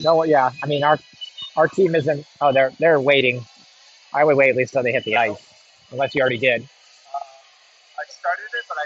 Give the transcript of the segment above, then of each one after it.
No, yeah. I mean, our team isn't. Oh, they're waiting. I would wait at least till they hit the ice, unless you already did. I started it, but I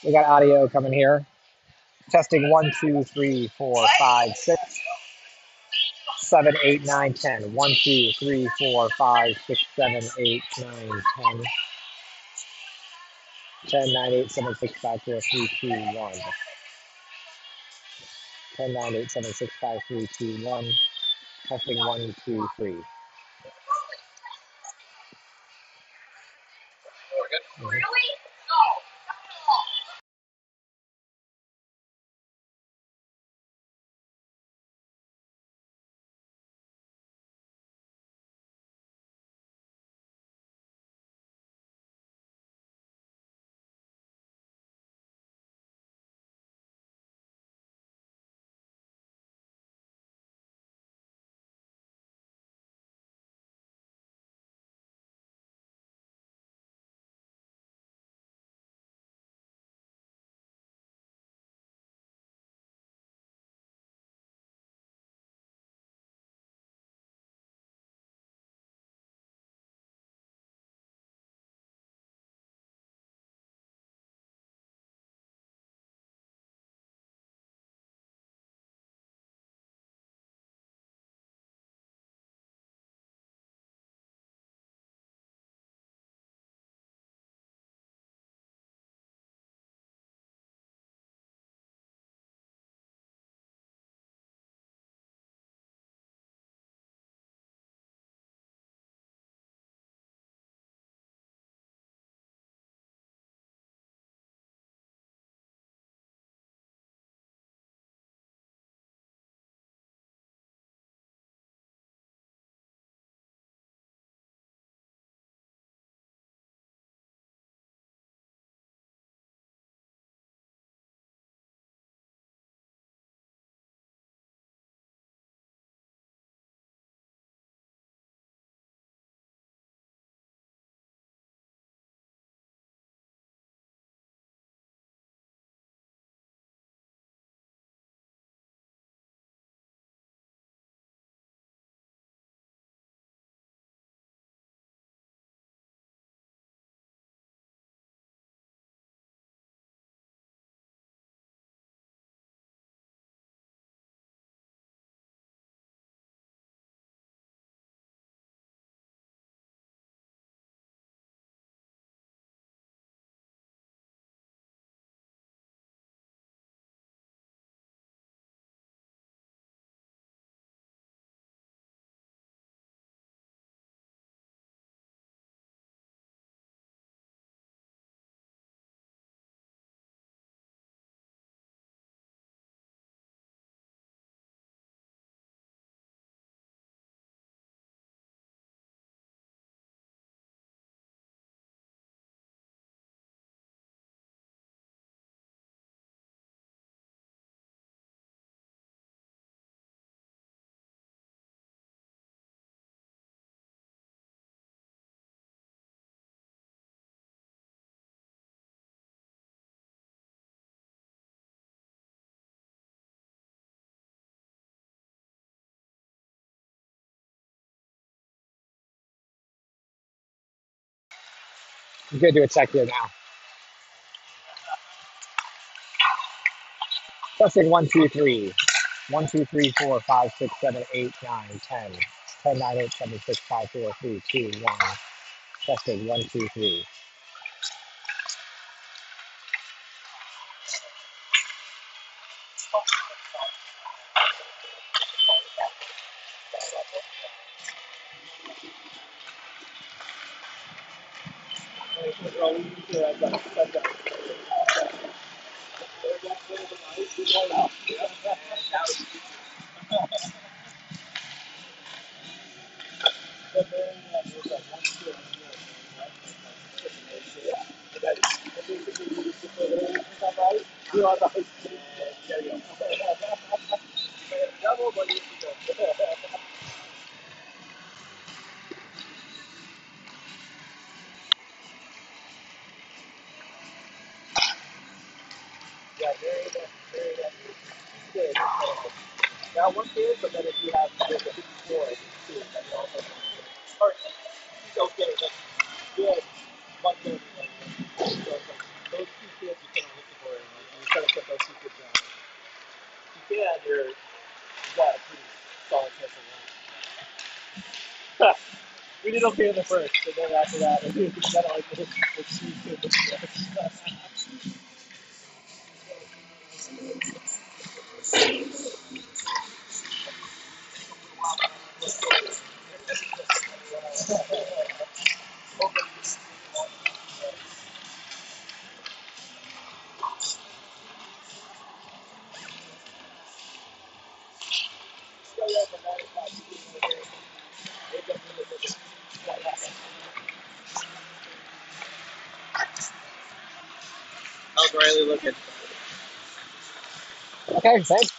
We got audio coming here. Testing 1, 2, 3, 4, 5, 6, 7, 8, 9, 10. 1, 2, 3, 4, 5, 6, 7, 8, 9, 10. 9, 8, 7, 6, 5, 4, 3, 2, 1. 10, 9, 8, 7, 6, 5, 3, 2, 1. Testing 1, 2, 3. we're good. Mhm. I'm gonna do a check here now. Testing 1 2 3. 1 2 3 4 5 6 7 8 9 10. 10 9 8 7 6 5 4 3 2 1. Testing 1 2 3. Now one kid, but then if you have the 54, then you also or he's okay, but you had one kid. So it's like those two kids you can't listen for anymore. You try to put those two kids down. If you can, you got a pretty solid chance of winning. We did okay in the first, and then after that, we got like this. How's Riley looking? Okay, thanks.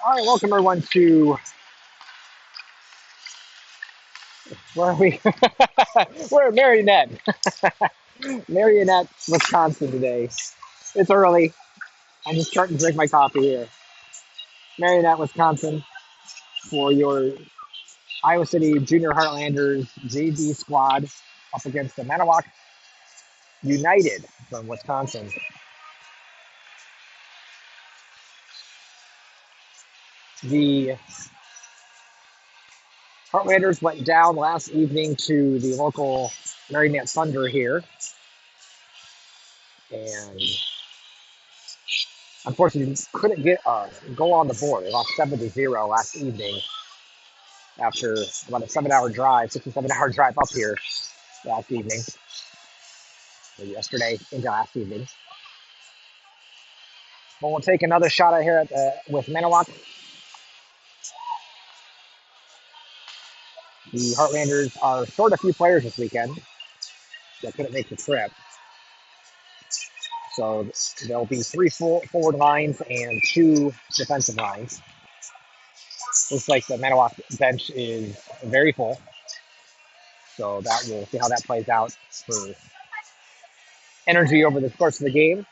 All right, welcome everyone to where are we? We're at Marinette, Marinette, Wisconsin today. It's early. I'm just starting to drink my coffee here. Marinette, Wisconsin, for your Iowa City Junior Heartlanders JV squad up against the Manitowoc United from Wisconsin. The Heartlanders went down last evening to the local Marinette Thunder here, and unfortunately couldn't get a goal on the board. They lost 7-0 last evening after about a 7-hour drive, 6 or 7 hour drive up here last evening, or yesterday into last evening. But we'll take another shot at here at with Manitowoc. The Heartlanders are short a few players this weekend that couldn't make the trip. So there'll be three forward lines and two defensive lines. Looks like the Manitowoc bench is very full. So that we'll see how that plays out for energy over the course of the game.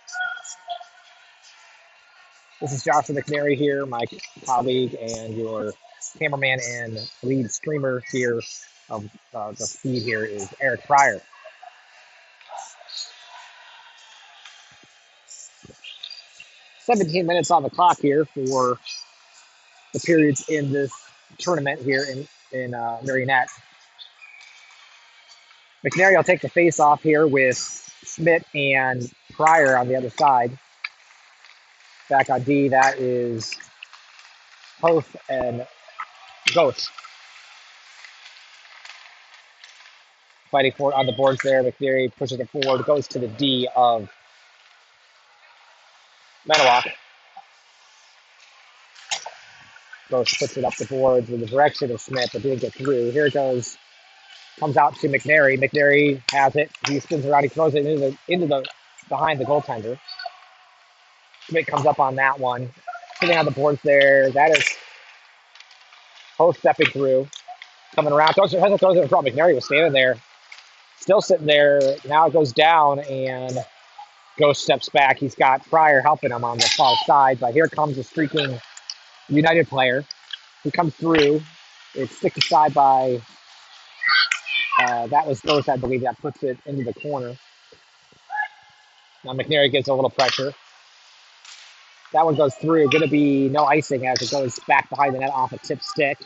This is Joshua McNary here, my colleague and your cameraman and lead streamer here of the feed here is Eric Pryor. 17 minutes on the clock here for the periods in this tournament here in Marinette. McNary will take the face off here with Schmidt and Pryor on the other side. Back on D, that is Hoth and Ghost. Fighting for it on the boards there. McNary pushes it forward, goes to the D of Manitowoc. Ghost puts it up the boards in the direction of Schmidt, but didn't get through. Here it goes. Comes out to McNary. McNary has it. He spins around. He throws it into the behind the goaltender. Schmidt comes up on that one. Sitting on the boards there. That is Hoth stepping through. Coming around. Throws it in front. McNary was standing there. Still sitting there. Now it goes down and Ghost steps back. He's got Pryor helping him on the far side. But here comes a streaking United player. He comes through. It's sticked aside by that was Ghost, I believe, that puts it into the corner. Now McNary gives a little pressure. That one goes through. Going to be no icing as it goes back behind the net off a tip stick.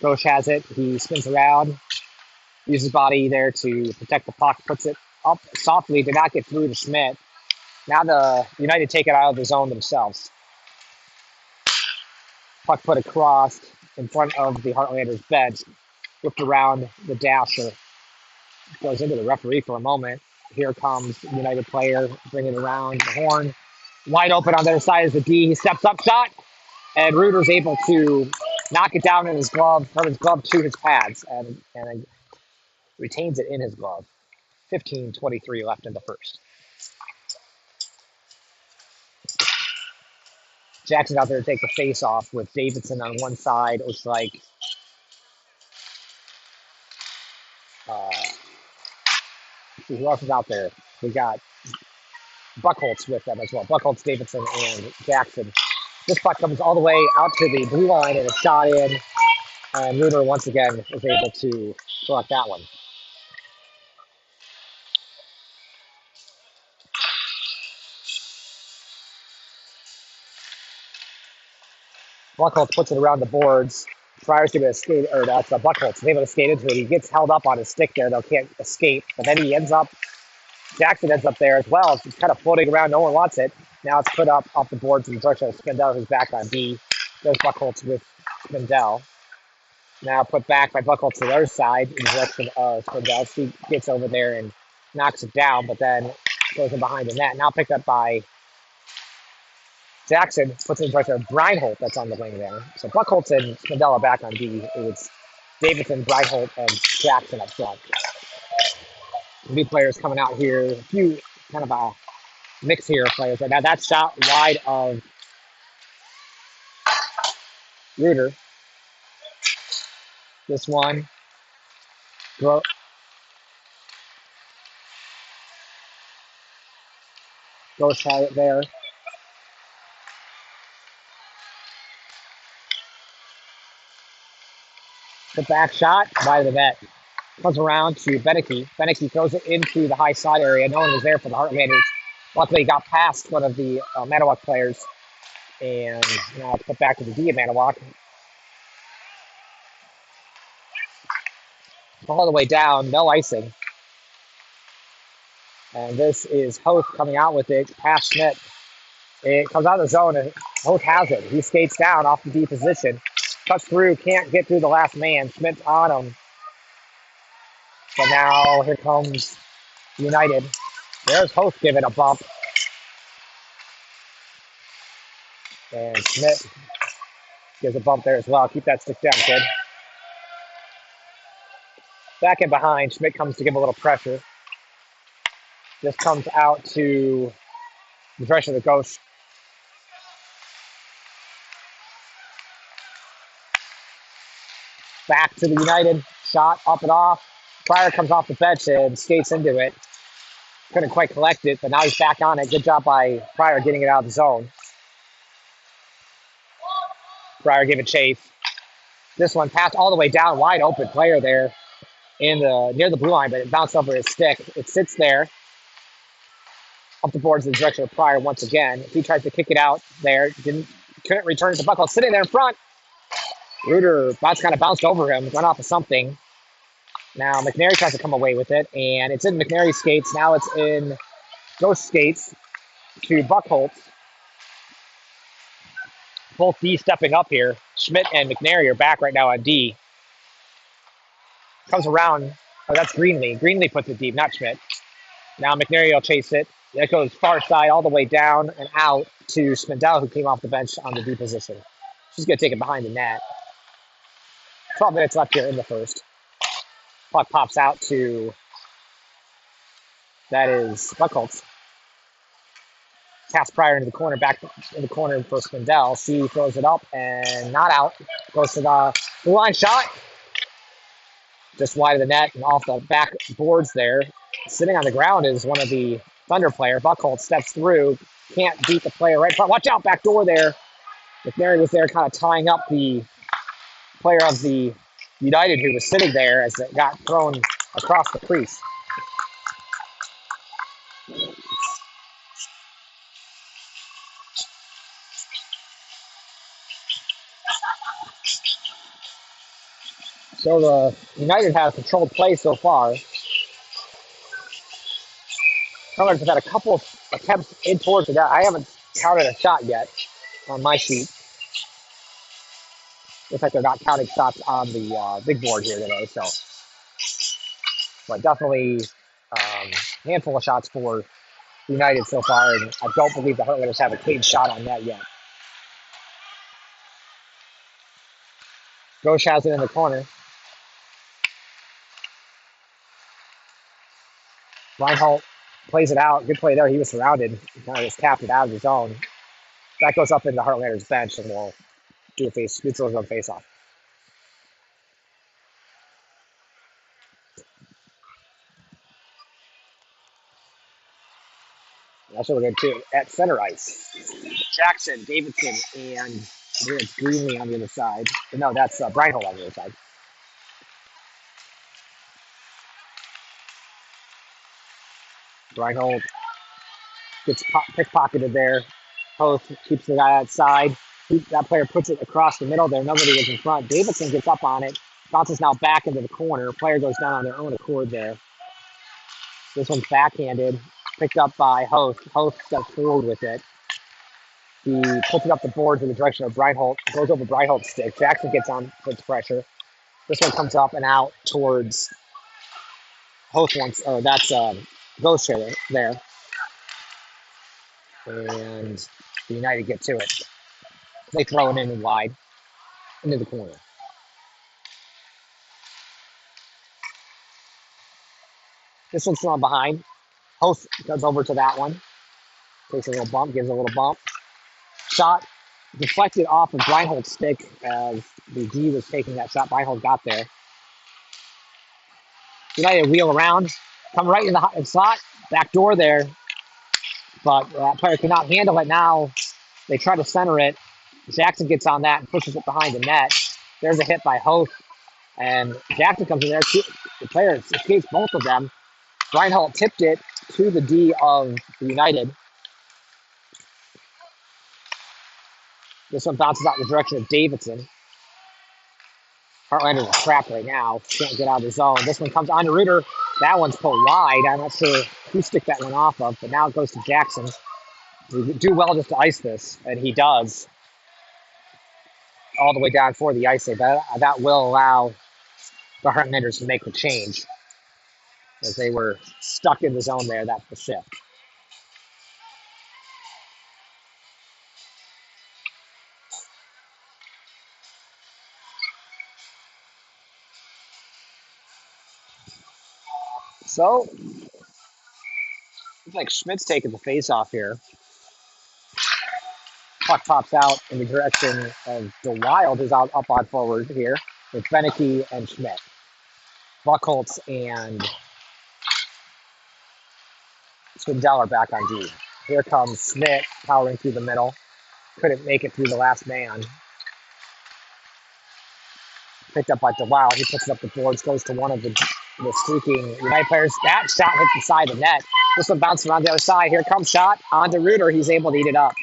Ghost has it. He spins around. Uses his body there to protect the puck. Puts it up softly. Did not get through to Schmidt. Now the United take it out of the zone themselves. Puck put across in front of the Heartlanders bench. Whipped around the dasher. Goes into the referee for a moment. Here comes the United player bringing around the horn. Wide open on the other side is the D. He steps up, shot, and Reuter's able to knock it down in his glove, from his glove to his pads, and retains it in his glove. 15:23 left in the first. Jackson out there to take the face off with Davidson on one side. It looks like see who else is out there. We got Buckholz with them as well. Buckholz, Davidson, and Jackson. This puck comes all the way out to the blue line and a shot in. And Reuter once again is able to collect that one. Buckholz puts it around the boards. Pryor's able to skate, or that's Buckholz is able to skate into it. He gets held up on his stick there, though can't escape. But then he ends up, Jackson ends up there as well. It's kind of floating around. No one wants it. Now it's put up off the boards in the direction of Spindell, who's back on B. There's Buckholz with Spindell. Now put back by Buckholz to the other side in the direction of Spindell. He gets over there and knocks it down, but then goes in behind the net. Now picked up by Jackson, puts it in direction of Breinholt that's on the wing there. So Buckholz and Spindell are back on D. It's Davidson, Breinholt, and Jackson up front. New players coming out here. A few kind of a mix here of players right now. That shot wide of Reuter. This one. Ghost had it there. The back shot, wide of the net. Comes around to Beneke. Beneke throws it into the high side area. No one was there for the Heartlanders. Luckily, he got past one of the Manitowoc players. And now it's put back to the D of Manitowoc. All the way down, no icing. And this is Hoth coming out with it past Schmidt. It comes out of the zone, and Hoth has it. He skates down off the D position. Cuts through, can't get through the last man. Schmidt's on him. But now here comes United. There's Hoth giving a bump. And Schmidt gives a bump there as well. Keep that stick down, kid. Back in behind, Schmidt comes to give a little pressure. This comes out to the direction of the Ghost. Back to the United. Shot up and off. Pryor comes off the bench and skates into it. Couldn't quite collect it, but now he's back on it. Good job by Pryor getting it out of the zone. Pryor gave a chase. This one passed all the way down, wide open player there in the near the blue line, but it bounced over his stick. It sits there up the boards in the direction of Pryor once again. He tries to kick it out there, couldn't return it to Buckle. Sitting there in front. Reuter kind of bounced over him, went off of something. Now McNary tries to come away with it, and it's in McNary's skates. Now it's in Ghost skates to Buckholtz. Both D stepping up here. Schmidt and McNary are back right now on D. Comes around. Oh, that's Greenlee. Greenlee puts it deep, not Schmidt. Now McNary will chase it. That goes far side all the way down and out to Spindell, who came off the bench on the D position. She's going to take it behind the net. 12 minutes left here in the first. Puck pops out to, that is Buckholtz. Pass Pryor into the corner, back in the corner for Spindell. She throws it up and not out. Goes to the blue line shot. Just wide of the net and off the back boards there. Sitting on the ground is one of the Thunder player. Buckholtz steps through. Can't beat the player right in front. Watch out, back door there. McNary was there kind of tying up the player of the United who was sitting there as it got thrown across the crease. So the United have controlled play so far. Colors have had a couple of attempts in towards the net. I haven't counted a shot yet on my sheet. Looks like they're not counting shots on the big board here today. So, but definitely handful of shots for United so far, and I don't believe the Heartlanders have a clean shot on that yet. Ghosh has it in the corner. Reinhold plays it out. Good play there. He was surrounded. He kind of just tapped it out of his zone. That goes up in the Heartlanders bench, and we'll do a neutral zone face-off. That's what we're going to do at center ice. Jackson, Davidson, and I think it's Greenlee on the other side. No, that's Reinhold on the other side. Reinhold gets pickpocketed there. Post keeps the guy outside. That player puts it across the middle there. Nobody was in front. Davidson gets up on it. Bounces now back into the corner. Player goes down on their own accord there. This one's backhanded. Picked up by Host. Host steps forward with it. He puts it up the boards in the direction of Reinhold. Goes over Reinhold's stick. Jackson gets on, puts pressure. This one comes up and out towards Host once. Oh, that's Ghost there. And the United get to it. They throw it in wide into the corner. This one's thrown behind. Host goes over to that one. Takes a little bump, gives a little bump. Shot deflected off of Reinhold's stick as the D was taking that shot. Reinhold got there. United wheel around, come right in the slot, back door there. But that player cannot handle it now. They try to center it. Jackson gets on that and pushes it behind the net. There's a hit by Host. And Jackson comes in there. The player escapes both of them. Reinhold tipped it to the D of the United. This one bounces out in the direction of Davidson. Heartlanders are trapped right now. Can't get out of the zone. This one comes on to Reuter. That one's pulled wide. I'm not sure who stick that one off of, but now it goes to Jackson. We do well just to ice this, and he does. All the way down for the icing. That will allow the Heartlanders to make the change, as they were stuck in the zone there. That's the shift. So, looks like Schmidt's taking the face off here. Puck pops out in the direction of the Wild, who's out up on forward here with Beneke and Schmidt. Buckholtz and Swindell are back on D. Here comes Schmidt powering through the middle. Couldn't make it through the last man. Picked up by DeWild. He puts it up the boards, goes to one of the streaking United players. That shot hit the side of the net. This one bounced around the other side. Here comes shot onto Reuter. He's able to eat it up.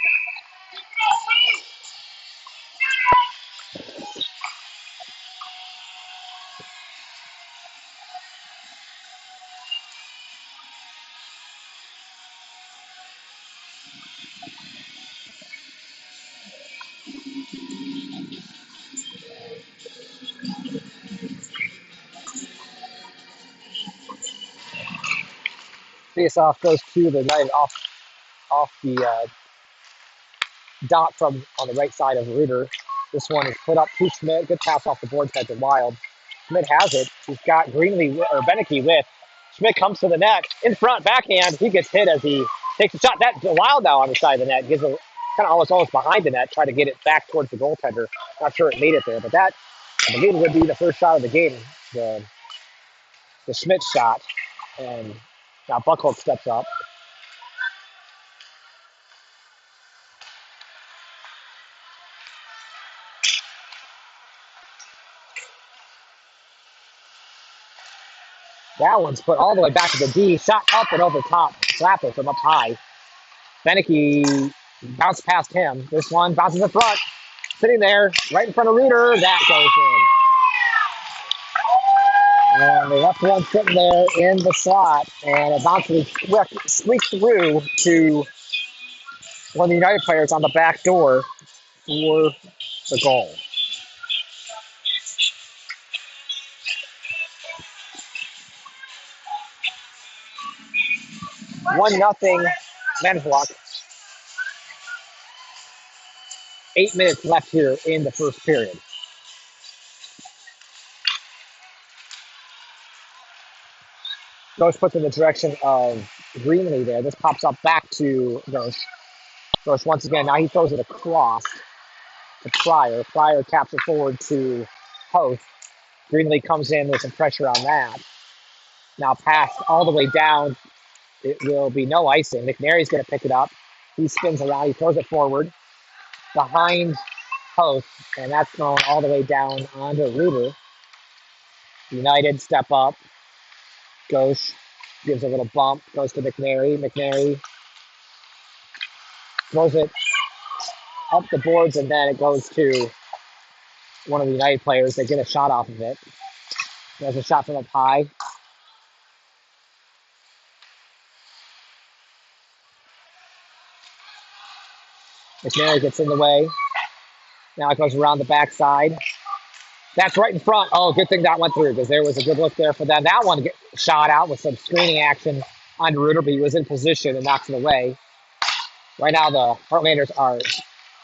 Face off goes to the United off the dot from on the right side of Reuter. This one is put up to Schmidt. Good pass off the boards by DeWild. Schmidt has it. He's got Greenlee or Beneke with. Schmidt comes to the net. In front, backhand. He gets hit as he takes a shot. That DeWild now on the side of the net. Gives a kind of almost behind the net. Try to get it back towards the goaltender. Not sure it made it there, but that I believe would be the first shot of the game. The Schmidt shot. And now Buckholz steps up. That one's put all the way back to the D. Shot up and over top. Slap it from up high. Beneke bounced past him. This one bounces in front. Sitting there right in front of Reuter. That goes in. And the left one sitting there in the slot. And it bounces squeaks through to one of the United players on the back door for the goal. 1-0 Manitowoc. 8 minutes left here in the first period. Ghost puts in the direction of Greenlee there. This pops up back to Ghost. Ghost once again. Now he throws it across to Pryor. Pryor taps it forward to Hoth. Greenlee comes in with some pressure on that. Now passed all the way down. It will be no icing. McNary's going to pick it up. He spins around. He throws it forward behind Hoth, and that's thrown all the way down onto Reuter. United step up. Ghost gives a little bump. Goes to McNary. McNary throws it up the boards, and then it goes to one of the United players. They get a shot off of it. There's a shot from up high. McNary gets in the way. Now it goes around the backside. That's right in front. Oh, good thing that went through because there was a good look there for them. That one shot out with some screening action on Reuter, but he was in position and knocks it away. Right now the Heartlanders are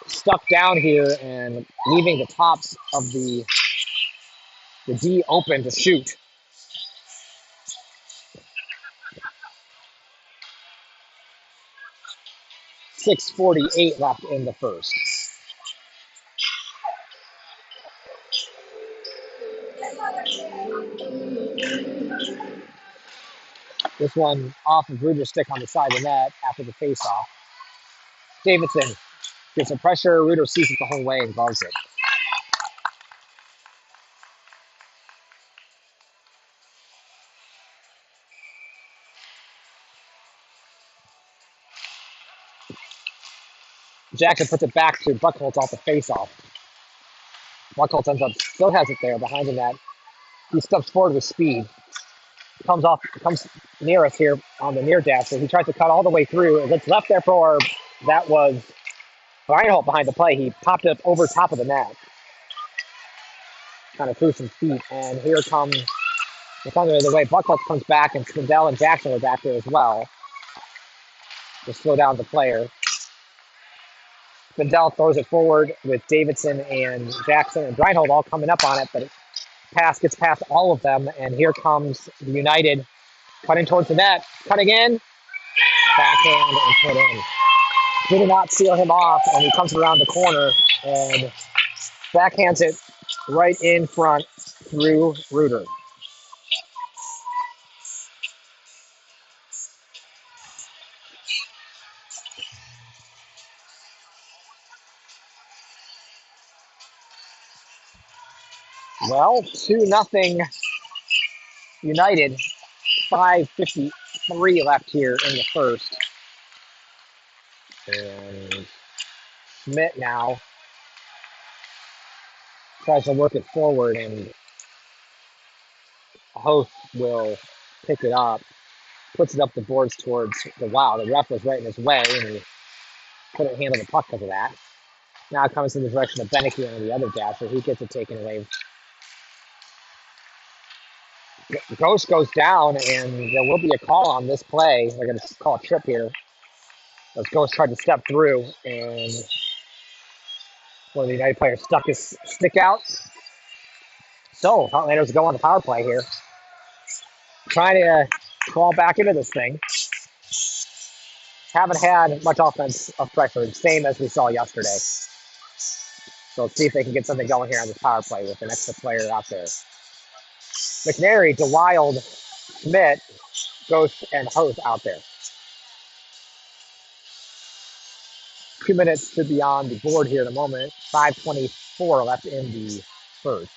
stuck down here and leaving the tops of the D open to shoot. 6:48 left in the first. This one off of Reuter's stick on the side of the net after the faceoff. Davidson gets some pressure. Reuter sees it the whole way and gloves it. Jackson puts it back to Buckholz off the faceoff. Buckholz still has it there behind the net. He steps forward with speed. Comes near us here on the near dash. So he tries to cut all the way through. It gets left there for that was Reinhold behind the play. He popped it up over top of the net. Kind of threw some feet. And here comes the way Buckholz comes back, and Spindell and Jackson are back there as well. To slow down the player. Spindell throws it forward with Davidson and Jackson and Reinhold all coming up on it, but pass gets past all of them, and here comes the United cutting towards the net, cutting in, backhand and put in. Did not seal him off, and he comes around the corner and backhands it right in front through Reuter. Well, 2-0 United. 5:53 left here in the first. And Schmidt now tries to work it forward, and Host will pick it up, puts it up the boards towards the wow. The ref was right in his way, and he couldn't handle the puck because of that. Now it comes in the direction of Beneke and the other dasher. He gets it taken away. Ghost goes down, and there will be a call on this play. They're going to call a trip here. As Ghost tried to step through, and one of the United players stuck his stick out. So Heartlanders go on the power play here, trying to crawl back into this thing. Haven't had much offense of pressure, same as we saw yesterday. So let's see if they can get something going here on this power play with an extra player out there. McNary, DeWild, Schmidt, Ghost, and Host out there. 2 minutes should be on the board here in a moment. 5:24 left in the first.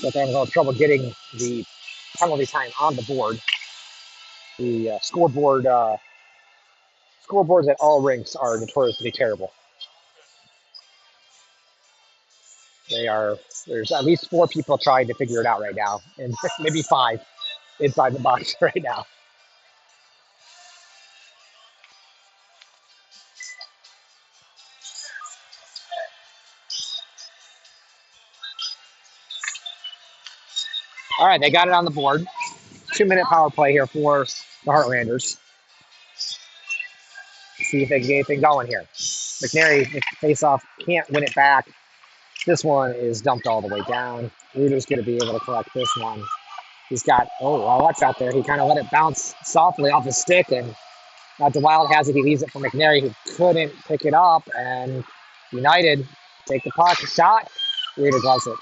But they're having a little trouble getting the penalty time on the board. The scoreboards at all rinks are notoriously terrible. They are. There's at least 4 people trying to figure it out right now, and maybe 5 inside the box right now. All right, they got it on the board. 2-minute power play here for the Heartlanders. See if they can get anything going here. McNary, face-off, can't win it back. This one is dumped all the way down. Ruder's going to be able to collect this one. He's got, watch out there. He kind of let it bounce softly off his stick, and now DeWild has it. He leaves it for McNary, who couldn't pick it up, and United take the puck, shot. Ruder gloves it.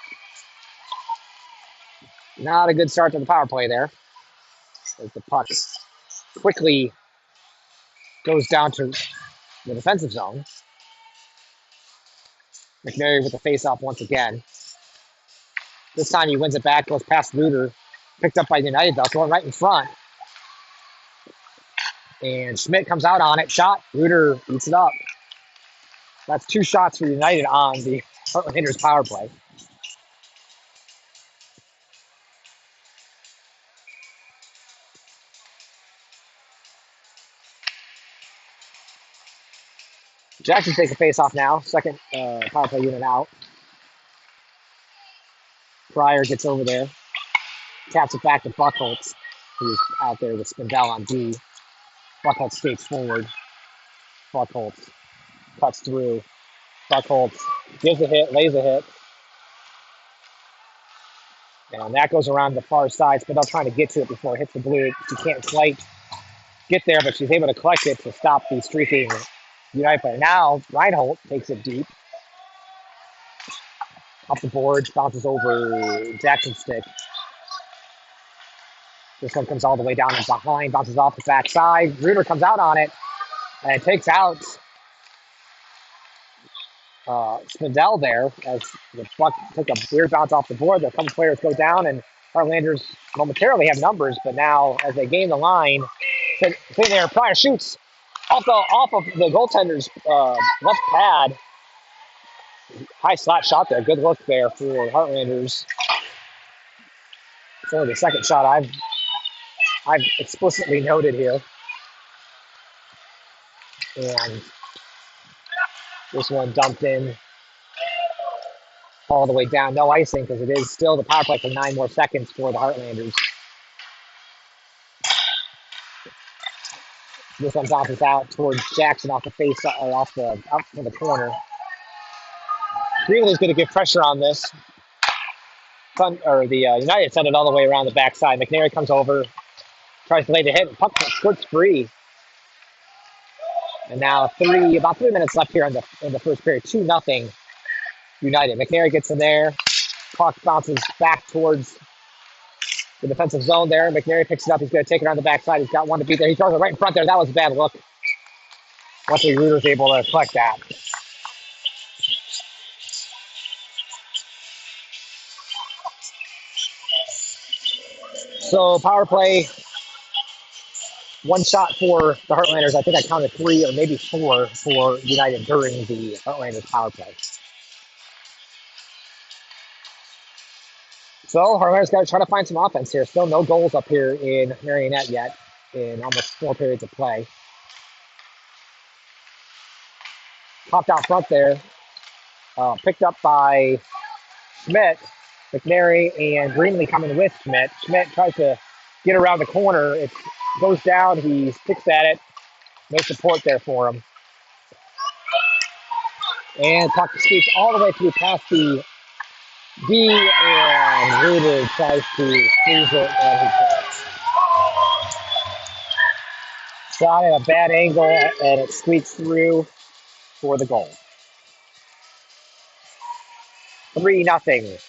Not a good start to the power play there. As the puck quickly goes down to the defensive zone. McNary with the face-off once again. This time he wins it back, goes past Ruder. Picked up by United, though, going right in front. And Schmidt comes out on it. Shot. Ruder eats it up. That's 2 shots for United on the Heartlanders power play. Jackson takes a face-off now. Second power play unit out. Pryor gets over there. Taps it back to Buckholtz, who's out there with Spindell on D. Buckholtz skates forward. Buckholtz cuts through. Buckholtz gives a hit, lays a hit. And that goes around the far side. Spindell trying to get to it before it hits the blue. She can't quite get there, but she's able to collect it to stop the streaking United player. Now, Reinhold takes it deep. Off the boards, bounces over Jackson's stick. This one comes all the way down and behind, bounces off the backside. Ruder comes out on it and takes out Spindell there as the puck took a weird bounce off the board. The couple players go down, and Heartlanders momentarily have numbers, but now as they gain the line, sitting there, Pryor shoots off of the goaltender's left pad. High slot shot there. Good look there for Heartlanders. It's only the second shot I've explicitly noted here. And this one dumped in all the way down. No icing because it is still the power play for 9 more seconds for the Heartlanders. This one bounces out towards Jackson off the face or out from the corner. Greenley's going to get pressure on this. The United send it all the way around the backside. McNary comes over, tries to lay the hit, and puck skirts free. And now about 3 minutes left here in the first period. 2-0 United. McNary gets in there. Puck bounces back towards the defensive zone there. McNary picks it up. He's going to take it on the backside. He's got one to beat there. He throws it right in front there. That was a bad look. Luckily, Reuter's able to collect that. So power play, one shot for the Heartlanders. I think I counted 3 or maybe 4 for United during the Heartlanders power play. So Heartlanders got to try to find some offense here. Still no goals up here in Marinette yet in almost 4 periods of play. Popped out front there. Picked up by Schmidt, McNary, and Greenlee coming with Schmidt. Schmidt tries to get around the corner. It goes down. He sticks at it. No support there for him. And puck squeaks all the way through past the D, and Reuter tries to freeze it, and he can't. Shot at a bad angle, and it squeaks through for the goal. 3-0.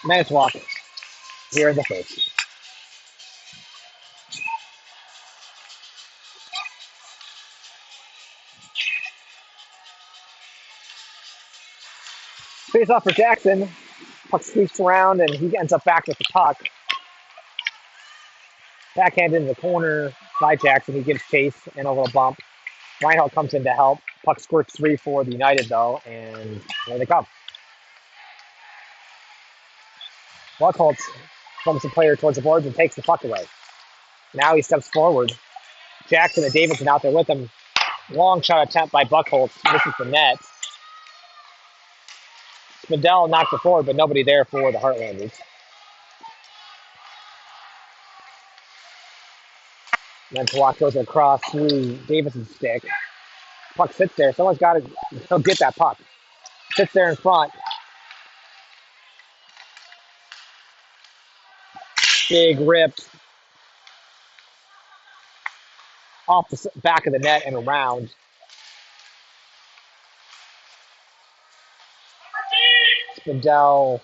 Manitowoc here in the first. Face off for Jackson. Puck sweeps around, and he ends up back with the puck. Backhand in the corner by Jackson. He gives chase and a little bump. Reinhold comes in to help. Puck squirts 3 for the United, though, and there they come. Buckholz bumps the player towards the boards and takes the puck away. Now he steps forward. Jackson and Davidson out there with him. Long shot attempt by Buckholz. Misses the net. Spindell knocks it forward, but nobody there for the Heartlanders. Then Tawak goes across through Davidson's stick. Puck sits there. Someone's got to he'll get that puck. Sits there in front. Big rip off the back of the net and around. Spindell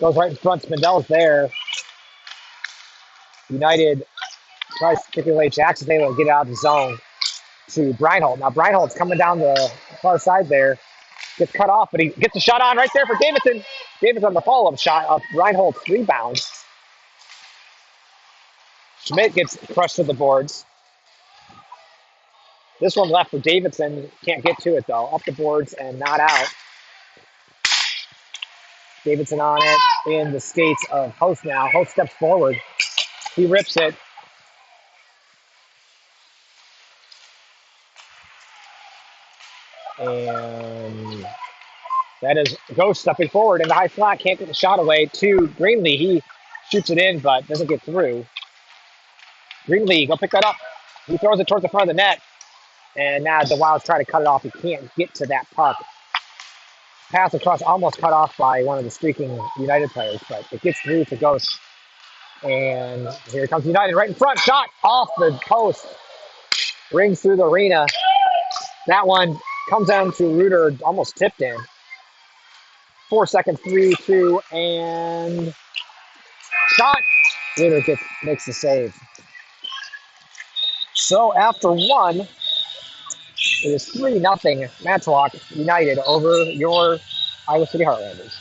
goes right in front. Spindell's there. United tries to stipulate Jackson's able to get out of the zone to Breinholt. Now Breinholt's coming down the far side there. Gets cut off, but he gets a shot on right there for Davidson. Davidson on the follow-up shot of Reinhold's rebound. Schmidt gets crushed to the boards. This one left for Davidson. Can't get to it, though. Up the boards and not out. Davidson on it in the skates of Host now. Host steps forward. He rips it. And that is Ghost stepping forward in the high slot. Can't get the shot away to Greenlee. He shoots it in, but doesn't get through. Greenlee, go pick that up. He throws it towards the front of the net. And now the Wild's trying to cut it off. He can't get to that puck. Pass across, almost cut off by one of the streaking United players, but it gets through to Ghost. And here comes United right in front. Shot off the post. Rings through the arena. That one comes down to Reuter, almost tipped in. 4 seconds, 3, 2, and shot. Reuter makes the save. So after one, it is 3-0 Manitowoc United over your Iowa City Heartlanders.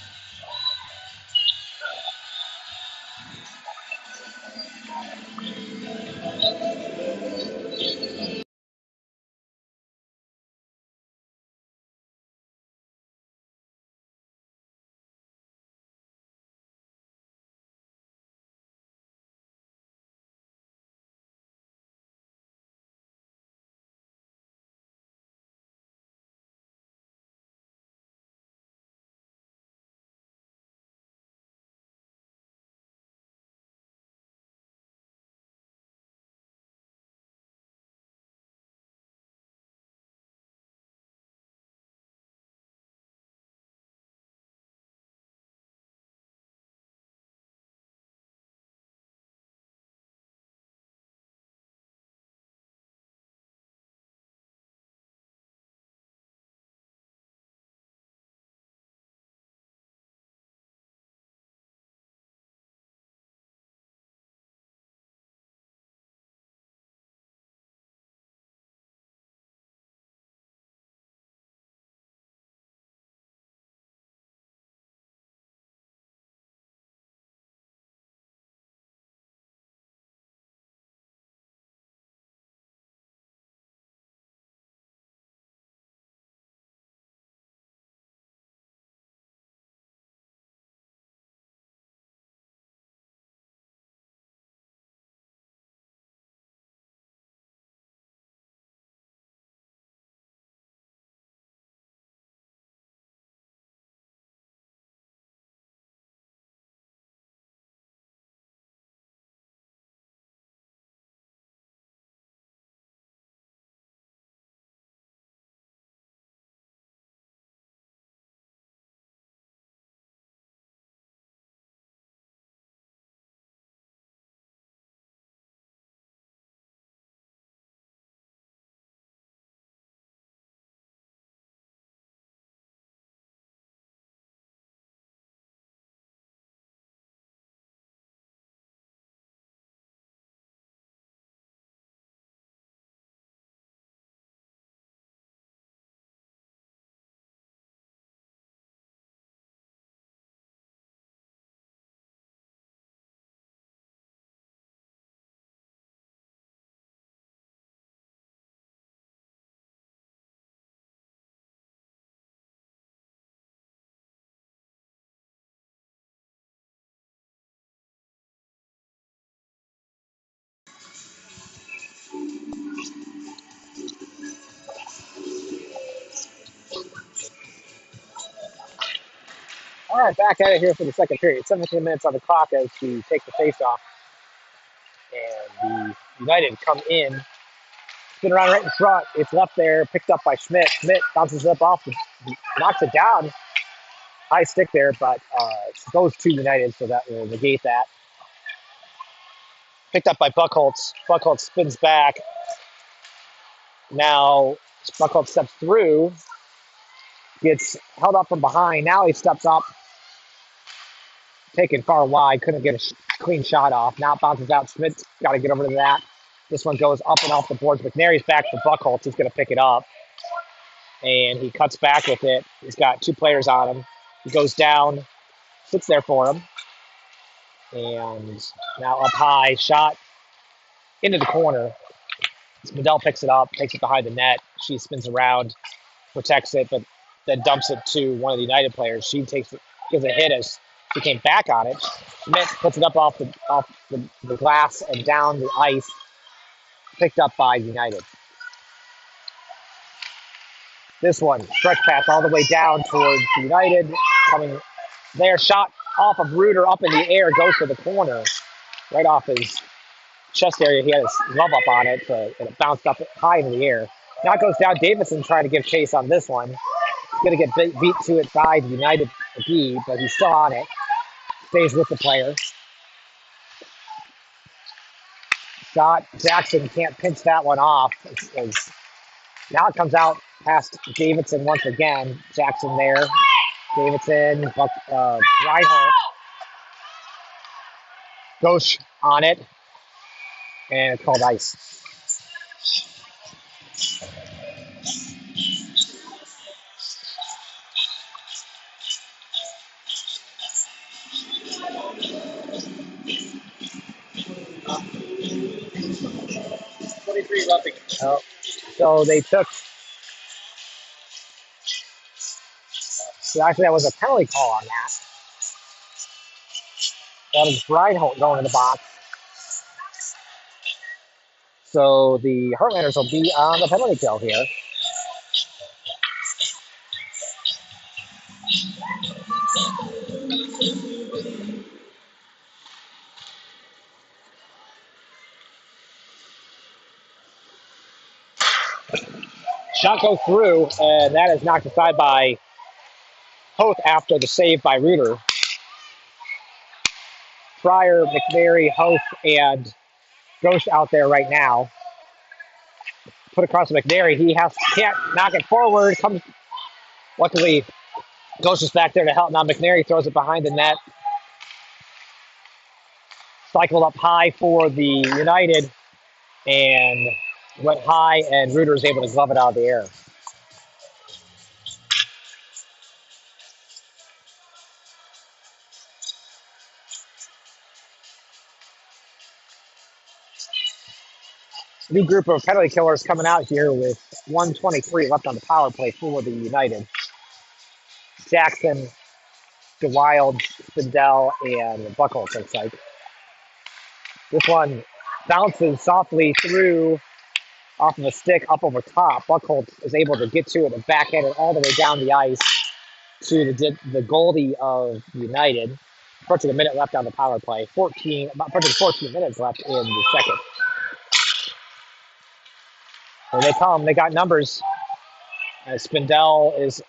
All right, back at it here for the second period. 17 minutes on the clock as we take the face off. And the United come in, spin around right in front. It's left there, picked up by Schmidt. Schmidt bounces up off, knocks it down. High stick there, but goes to United, so that will negate that. Picked up by Buckholtz. Buckholtz spins back. Now Buckholtz steps through, gets held up from behind. Now he steps up, taken far wide, couldn't get a clean shot off. Now it bounces out. Schmidt's got to get over to that. This one goes up and off the boards. McNary's back for Buckholtz. He's going to pick it up, and he cuts back with it. He's got two players on him. He goes down, sits there for him, and now up high, shot into the corner. Spindell picks it up, takes it behind the net. She spins around, protects it, but then dumps it to one of the United players. She takes it, gives a hit as she came back on it. Schmidt puts it up off the glass and down the ice, picked up by United. This one, stretch pass all the way down towards United, coming there, shot off of Reuter up in the air, goes to the corner, right off his chest area. He had his glove up on it, and it bounced up high in the air. Now it goes down. Davidson trying to give chase on this one. He's going to get beat to it by the United D, but he's still on it. Stays with the player. Shot. Jackson can't pinch that one off. Now it comes out past Davidson once again. Jackson there. Davidson, Reinhardt. Ghosh on it. And it's called ice. Oh, so they took. So actually, that was a penalty call on that. That was Reinhold going in the box. So the Heartlanders will be on the penalty kill here. Shot goes through, and that is knocked aside by Hoth after the save by Reuter. Pryor, McNary, Hoth, and Ghost out there right now. Put across to McNary. He can't knock it forward. Luckily, Ghost is back there to help. Now McNary throws it behind the net. Cycled up high for the United and went high, and Reuter is able to glove it out of the air. New group of penalty killers coming out here with 1:23 left on the power play for the United. Jackson, DeWild, Spindell, and Buckholtz, looks like. This one bounces softly through off of a stick up over top. Buckholtz is able to get to it and backhand it all the way down the ice to the goalie of United. Approaching a minute left on the power play. Approaching 14 minutes left in the second. Here they come. They got numbers. Spindell is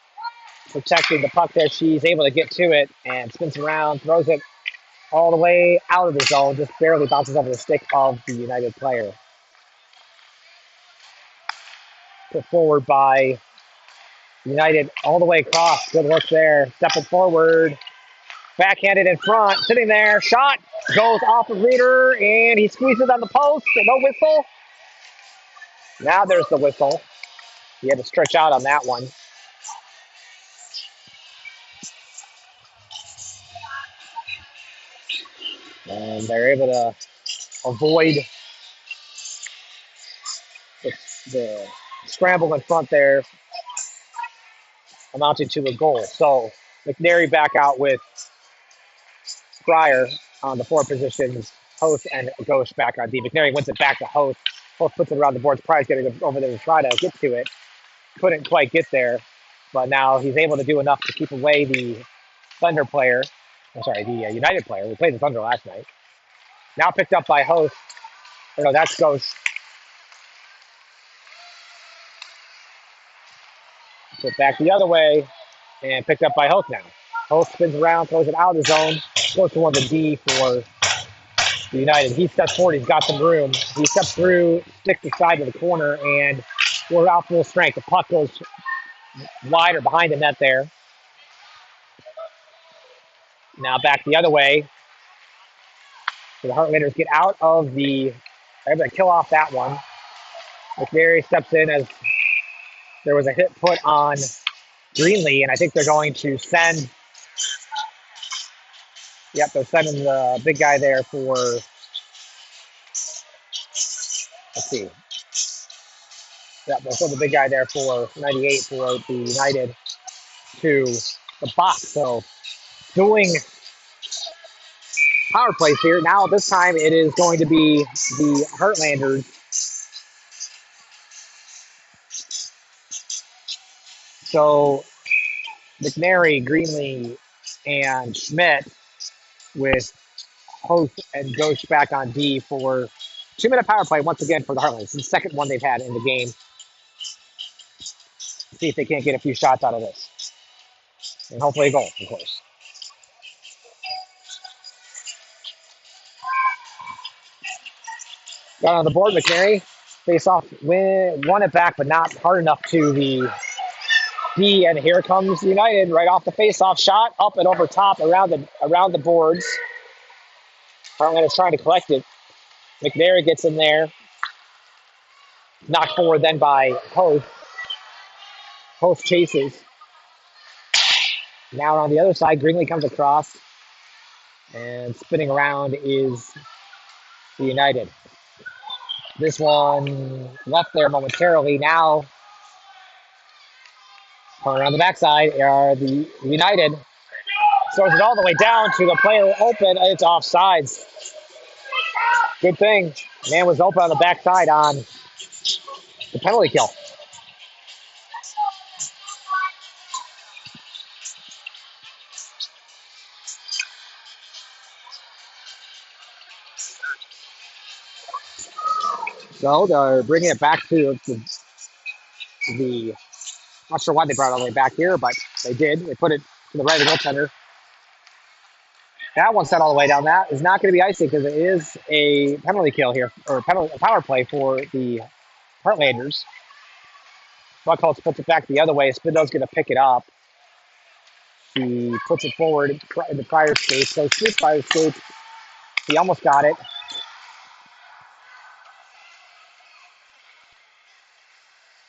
protecting the puck there. She's able to get to it and spins around, throws it all the way out of the zone, just barely bounces over the stick of the United player. Put forward by United all the way across. Good work there. Stepping forward. Backhanded in front. Sitting there. Shot goes off of Reuter, and he squeezes on the post. No whistle. Now there's the whistle. He had to stretch out on that one. And they're able to avoid the scramble in front there, amounting to a goal. So McNary back out with Pryor on the forward positions. Hoth and Ghost back on D. McNary wins it back to Hoth. Hoth puts it around the boards. Pryor's getting over there to try to get to it. Couldn't quite get there, but now he's able to do enough to keep away the Thunder player. I'm sorry, the United player. We played the Thunder last night. Now picked up by Host. Or no, that's Ghost. Put back the other way and picked up by Host now. Host spins around, throws it out of the zone, goes to one of the D for the United. He steps forward. He's got some room. He steps through, sticks the side of the corner, and we're out full strength. The puck goes wide or behind the net there. Now back the other way. So the Heartlanders get out of the. They're able to kill off that one. McNary steps in as there was a hit put on Greenlee, and I think they're going to send. Yep, they're sending the big guy there for. Let's see. Yep, they'll send the big guy there for 98 for the United to the box. So doing power plays here. Now this time it is going to be the Heartlanders. So McNary, Greenlee, and Schmidt with Host and Ghost back on D for 2-minute power play once again for the Heartlanders. It's the second one they've had in the game. See if they can't get a few shots out of this. And hopefully a goal, of course. Got on the board, McNary. Face off, won it back, but not hard enough to the D. And here comes United right off the face-off shot, up and over top around the boards. Heartlanders trying to collect it. McNary gets in there. Knocked forward then by Host. Host chases. Now on the other side, Greenlee comes across. And spinning around is the United. This one left there momentarily. Now, around the backside are the United. Throws it all the way down to the player open. It's offsides. Good thing. Man was open on the backside on the penalty kill. So they're bringing it back to the not sure why they brought it all the way back here, but they did. They put it to the right of the goaltender. That one set all the way down. That is not going to be icing because it is a penalty kill here, or a power play for the Heartlanders. Buckholz puts it back the other way. Spindle's going to pick it up. He puts it forward in the prior skates. So through prior skates. He almost got it.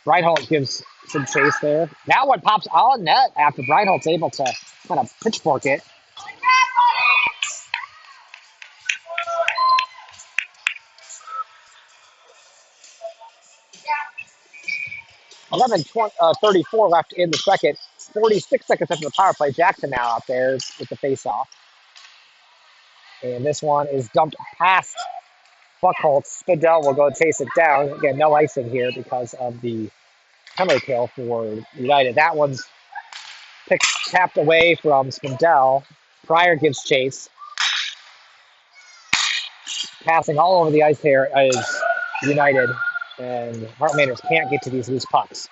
Reinhold gives some chase there. Now one pops on net after Reinhold's able to kind of pitchfork it. 11:34 left in the second. 46 seconds after the power play. Jackson now out there with the face-off. And this one is dumped past Buckholz. Spindell will go chase it down. Again, no icing here because of the penalty kill for United. That one's tapped away from Spindell. Pryor gives chase. Passing all over the ice here is United. And Heartlanders can't get to these loose pucks.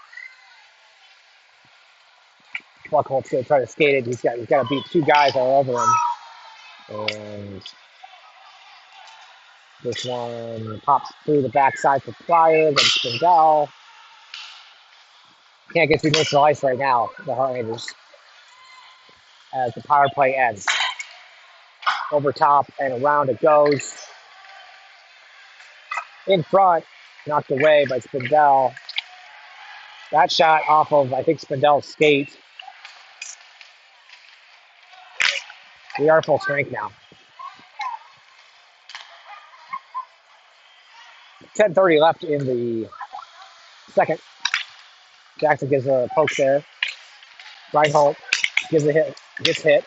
Buckholz going to try to skate it. He's got to beat two guys all over him. And this one pops through the backside for Pryor, then Spindell. Can't get through neutral ice right now, the Heartlanders, as the power play ends. Over top and around it goes. In front, knocked away by Spindell. That shot off of, I think, Spindell's skate. We are full strength now. 10:30 left in the second. Jackson gives a poke there. Reinhold gives a hit, gets hit.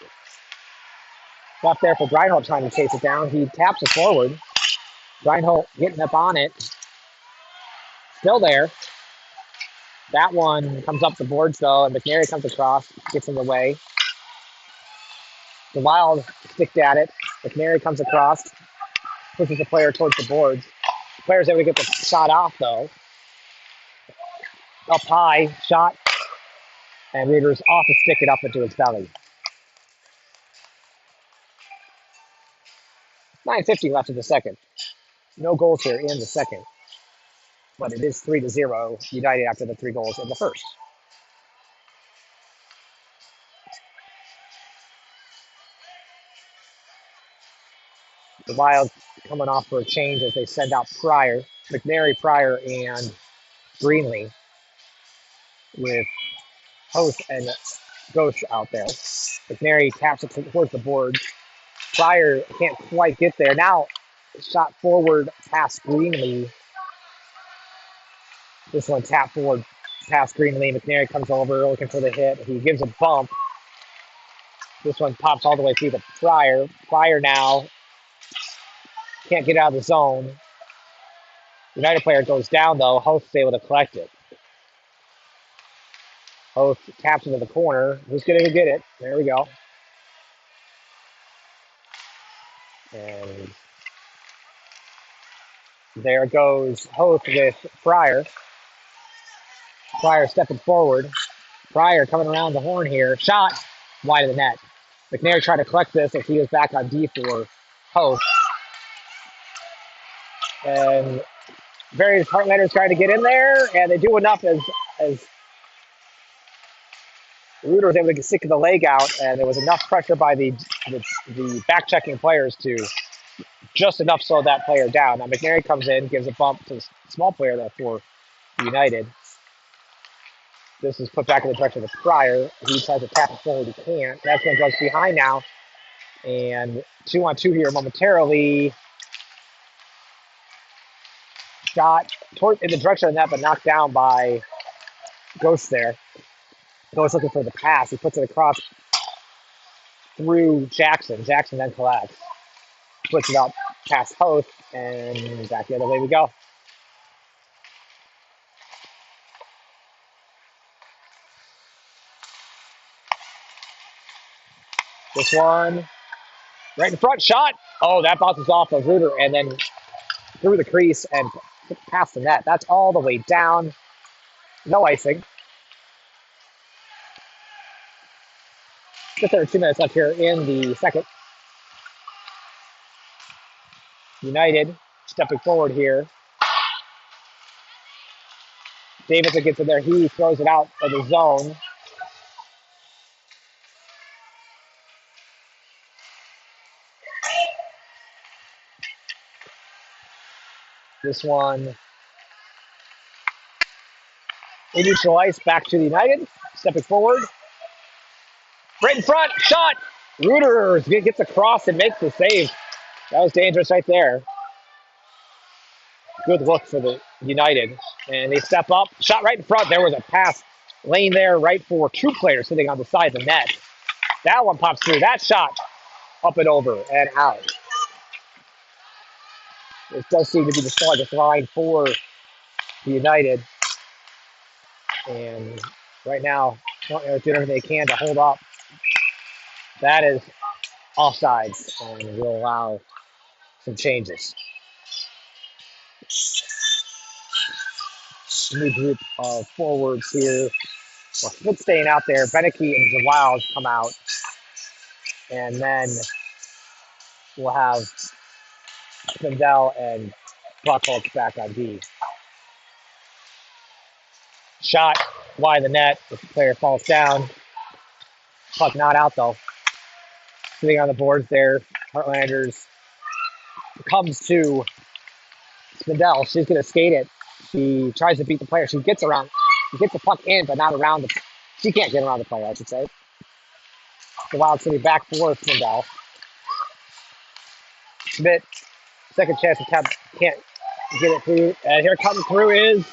Left there for Reinhold trying to chase it down. He taps it forward. Reinhold getting up on it. Still there. That one comes up the boards though, and McNary comes across, gets in the way. The Wild sticked at it. McNary comes across, pushes the player towards the boards. The player's able to get the shot off, though. Up high, shot, and Reader's off to stick it up into his belly. 9:50 left in the second. No goals here in the second. But it is 3-0 United after the 3 goals in the first. The Wild coming off for a change as they send out Pryor, McNary, Pryor, and Greenlee with Host and Ghost out there. McNary taps it towards the board. Pryor can't quite get there. Now, shot forward past Greenlee. This one tapped forward past Greenlee. McNary comes over looking for the hit. He gives a bump. This one pops all the way through the Pryor. Pryor now can't get out of the zone. United player goes down, though. Host is able to collect it. Host taps into the corner. Who's going to get it? There we go. And there goes Host with Pryor. Pryor stepping forward. Pryor coming around the horn here. Shot wide of the net. McNair tried to collect this as he was back on D for Host. And various Heartlanders trying to get in there, and they do enough as Reuter was able to stick the leg out, and there was enough pressure by the back-checking players to just enough slow that player down. Now McNary comes in, gives a bump to the small player there for United. This is put back in the direction of Pryor. He tries to tap it forward, he can't. That's when goes behind now. And 2-on-2 here momentarily. Shot in the direction of that, but knocked down by Ghost there. Ghost looking for the pass. He puts it across through Jackson. Jackson then collects. Puts it out past Host, and back the other way we go. This one, right in front, shot. Oh, that bounces off of Reuter and then through the crease and past the net. That's all the way down. No icing. Just under 2 minutes left here in the second. United stepping forward here. Davidson gets in there. He throws it out of the zone. This one, in neutral ice, back to the United. Stepping forward. Right in front, shot. Reuter gets across and makes the save. That was dangerous right there. Good look for the United. And they step up. Shot right in front. There was a pass lane there right for 2 players sitting on the side of the net. That one pops through. That shot up and over and out. It does seem to be the sluggish line for the United. And right now, they're doing everything they can to hold up. That is offsides and will allow some changes. New group of forwards here. Well, Smith staying out there. Beneke and Zawal come out. And then we'll have Spindell and Buckholz back on D. Shot wide of the net. The player falls down. Puck not out though. Sitting on the boards there. Heartlanders comes to Spindell. She's going to skate it. She tries to beat the player. She gets around. She gets the puck in, but not around the. She can't get around the player, I should say. The Wild City back for Spindell. Schmidt, second chance attempt, can't get it through. And here coming through is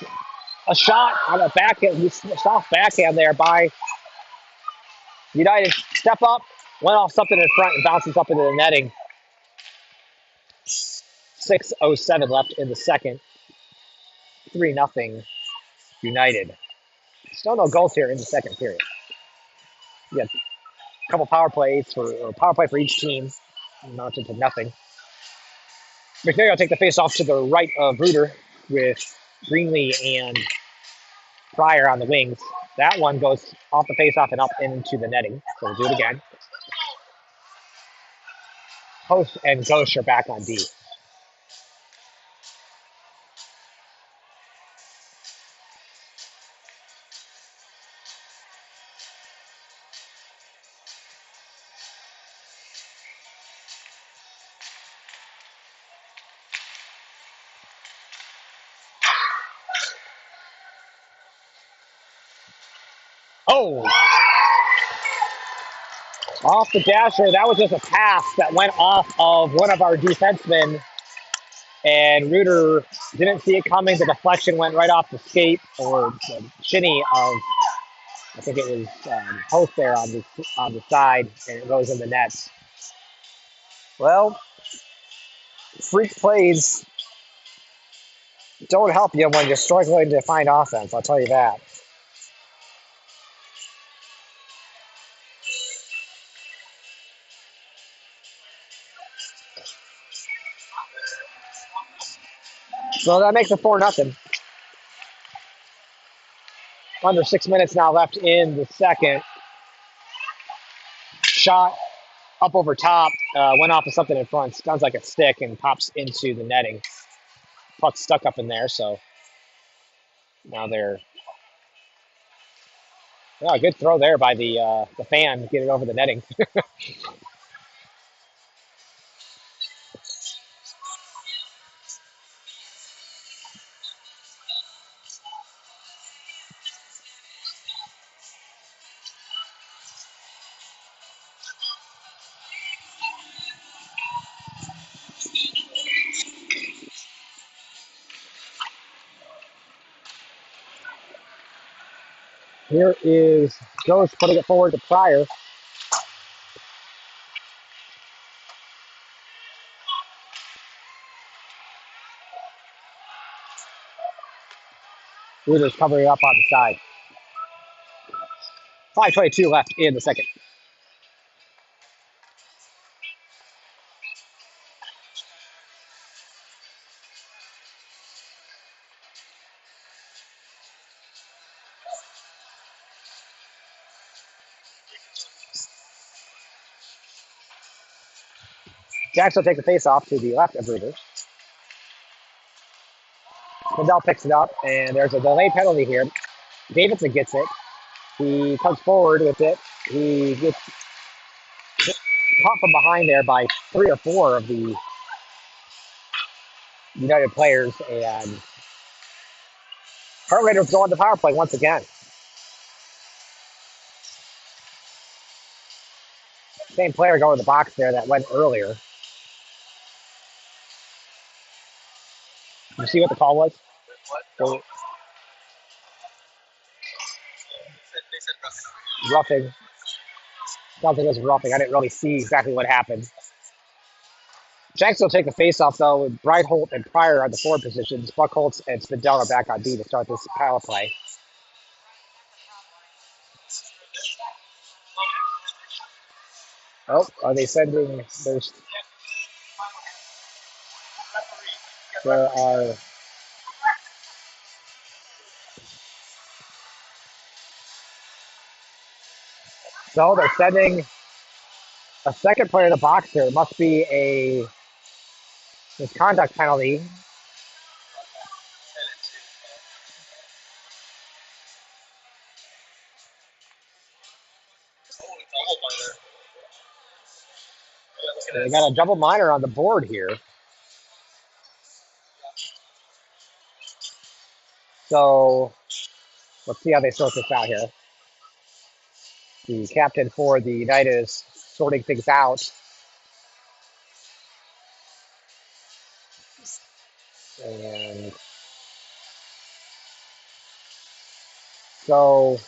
a shot on a backhand, soft backhand there by United. Step up, went off something in front and bounces up into the netting. 6:07 left in the second. 3-0 United. Still no goals here in the second period. Yeah, a couple power plays for or power play for each team, amounted to nothing. McNary will take the face off to the right of Reuter with Greenlee and Pryor on the wings. That one goes off the face off and up into the netting. So we'll do it again. Post and Ghost are back on D. Oh, off the dasher. That was just a pass that went off of one of our defensemen, and Reuter didn't see it coming. The deflection went right off the skate or the shinny of, I think it was Post there on the side, and it goes in the net. Well, freak plays don't help you when you're struggling to find offense. I'll tell you that. So that makes it 4-0. Under 6 minutes now left in the second. Shot up over top, went off of something in front. Sounds like a stick and pops into the netting. Puck's stuck up in there, so now they're. Oh, good throw there by the fan to get it over the netting. Here is Ghost putting it forward to Pryor. Reuter's covering up on the side. 5:22 left in the second. Jackson will take the face off to the left of Reuter. Kendall picks it up, and there's a delay penalty here. Davidson gets it. He comes forward with it. He gets caught from behind there by 3 or 4 of the United players, and Heartlanders go on the power play once again. Same player going to the box there that went earlier. You see what the call was? So, roughing. Sounds like it was roughing. I didn't really see exactly what happened. Shanks will take the face-off, though, with Breitholt and Pryor on the forward positions. Buckholz and Spindell are back on D to start this power play. Oh, are they sending? There are. So they're sending a second player to the box here. It must be a misconduct penalty. They got a double minor on the board here. So let's see how they sort this out here. The captain for the United is sorting things out. And so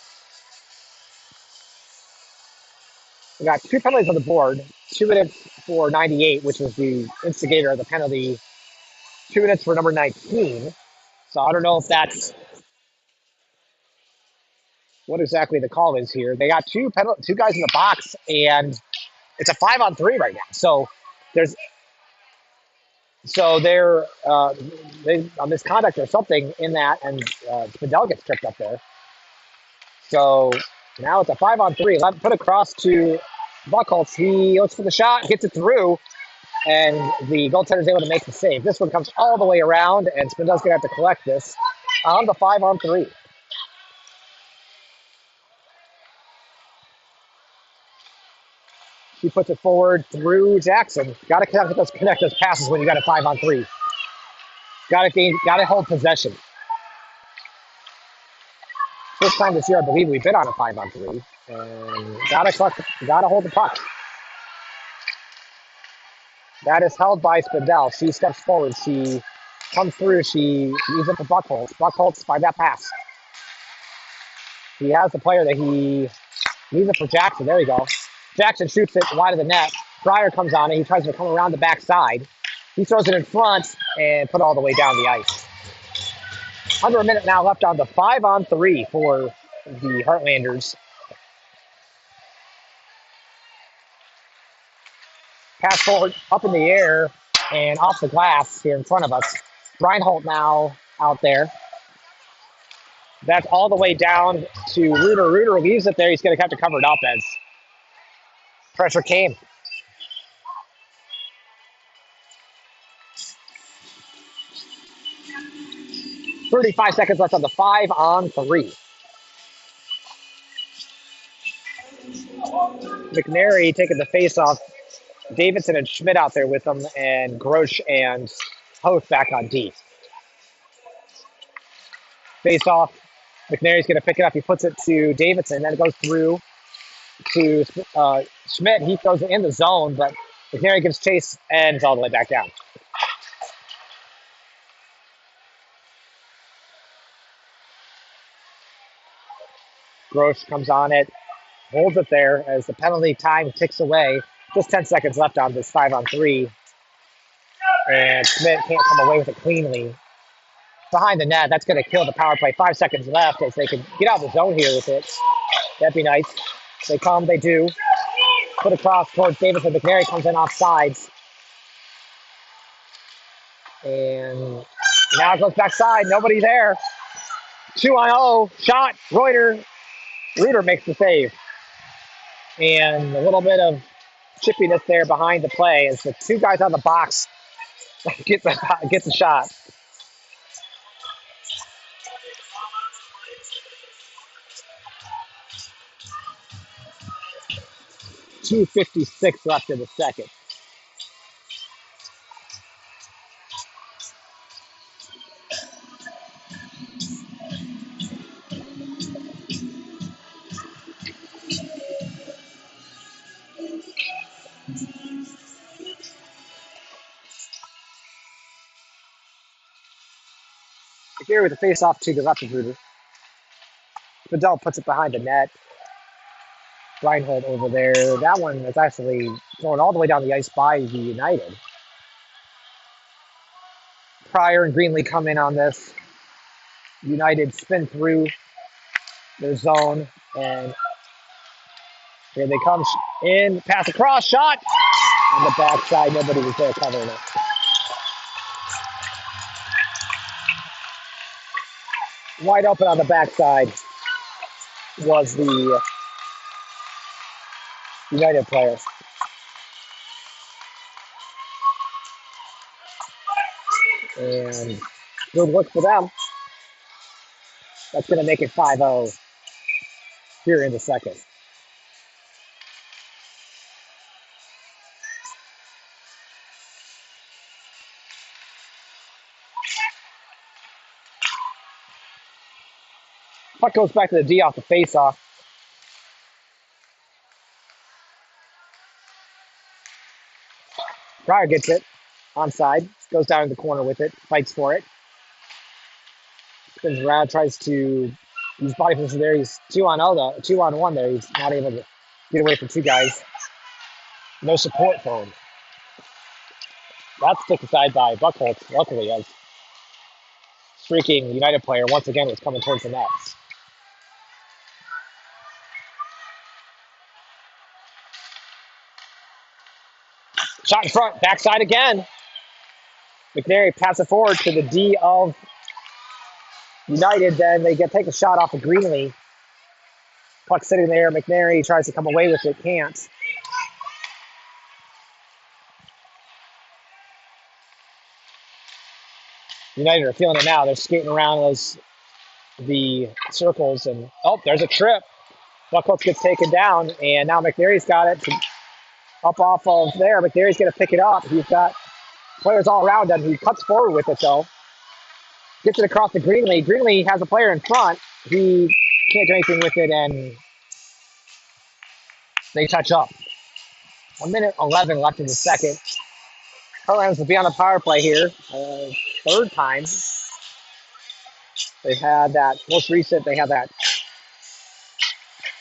we got 2 penalties on the board. 2 minutes for 98, which was the instigator of the penalty. 2 minutes for number 19. So I don't know if that's what exactly the call is here. They got two guys in the box, and it's a 5-on-3 right now. So there's they're they misconduct or something in that, and Spindell gets tripped up there. So now it's a 5-on-3. Put across to Buckholz. He looks for the shot, gets it through, and the goaltender is able to make the save. This one comes all the way around, and Spindell's going to have to collect this on the 5-on-3. He puts it forward through Jackson. Got to connect those passes when you got a 5-on-3. Got to hold possession. First time this year, I believe we've been on a 5-on-3, and got to hold the puck. That is held by Spindell. She steps forward. She comes through. She leaves it to Buckholz. Buckholz by that pass. He has the player that he needs it for Jackson. There you go. Jackson shoots it wide of the net. Breyer comes on it. He tries to come around the backside. He throws it in front and put it all the way down the ice. Under a minute now left on the 5-on-3 for the Heartlanders. Pass forward, up in the air, and off the glass here in front of us. Reinhold now out there. That's all the way down to Reuter. Reuter leaves it there. He's going to have to cover it up as pressure came. 35 seconds left on the 5-on-3. McNary taking the face off. Davidson and Schmidt out there with them, and Grosh and Hoth back on D. Face off. McNary's going to pick it up. He puts it to Davidson, then it goes through to Schmidt. He throws it in the zone, but McNary gives chase and it's all the way back down. Grosh comes on it, holds it there as the penalty time ticks away. Just 10 seconds left on this 5-on-3. And Schmidt can't come away with it cleanly. Behind the net, that's going to kill the power play. 5 seconds left as they can get out of the zone here with it. That'd be nice. They come, they do. Put across towards Davidson. McNary comes in off sides. And now it goes backside. Nobody there. 2-on-0. Shot. Reuter makes the save. And a little bit of chippiness there behind the play as the two guys on the box get the shot. .256 left in the second. Here with the face-off to the left of Reuter. Fidel puts it behind the net. Reinhold over there. That one is actually thrown all the way down the ice by the United. Pryor and Greenlee come in on this. United spin through their zone, and here they come in, pass across, shot on the backside. Nobody was there covering it. Wide open on the backside was the United player. And good work for them. That's going to make it 5-0 here in the second. Puck goes back to the D off the face-off. Pryor gets it. Onside. Goes down in the corner with it. Fights for it. Spins around. Tries to use body position there. He's 2-on-0 though. 2-on-1 there. He's not able to get away from two guys. No support for him. That's stick aside by Buckholz, luckily, as streaking United player once again was coming towards the nets. Shot in front, backside again. McNary pass it forward to the D of United. Then they take a shot off of Greenlee. Puck sitting there. McNary tries to come away with it, can't. United are feeling it now. They're skating around the circles, and oh, there's a trip. Buckholz gets taken down, and now McNary's got it up off of there. McNary's going to pick it up. He's got players all around him. He cuts forward with it, though. Gets it across to Greenlee. Greenlee has a player in front. He can't do anything with it, and they touch up. 1:11 left in the second. Heartlanders will be on the power play here. Third time. They've had that most recent. They have that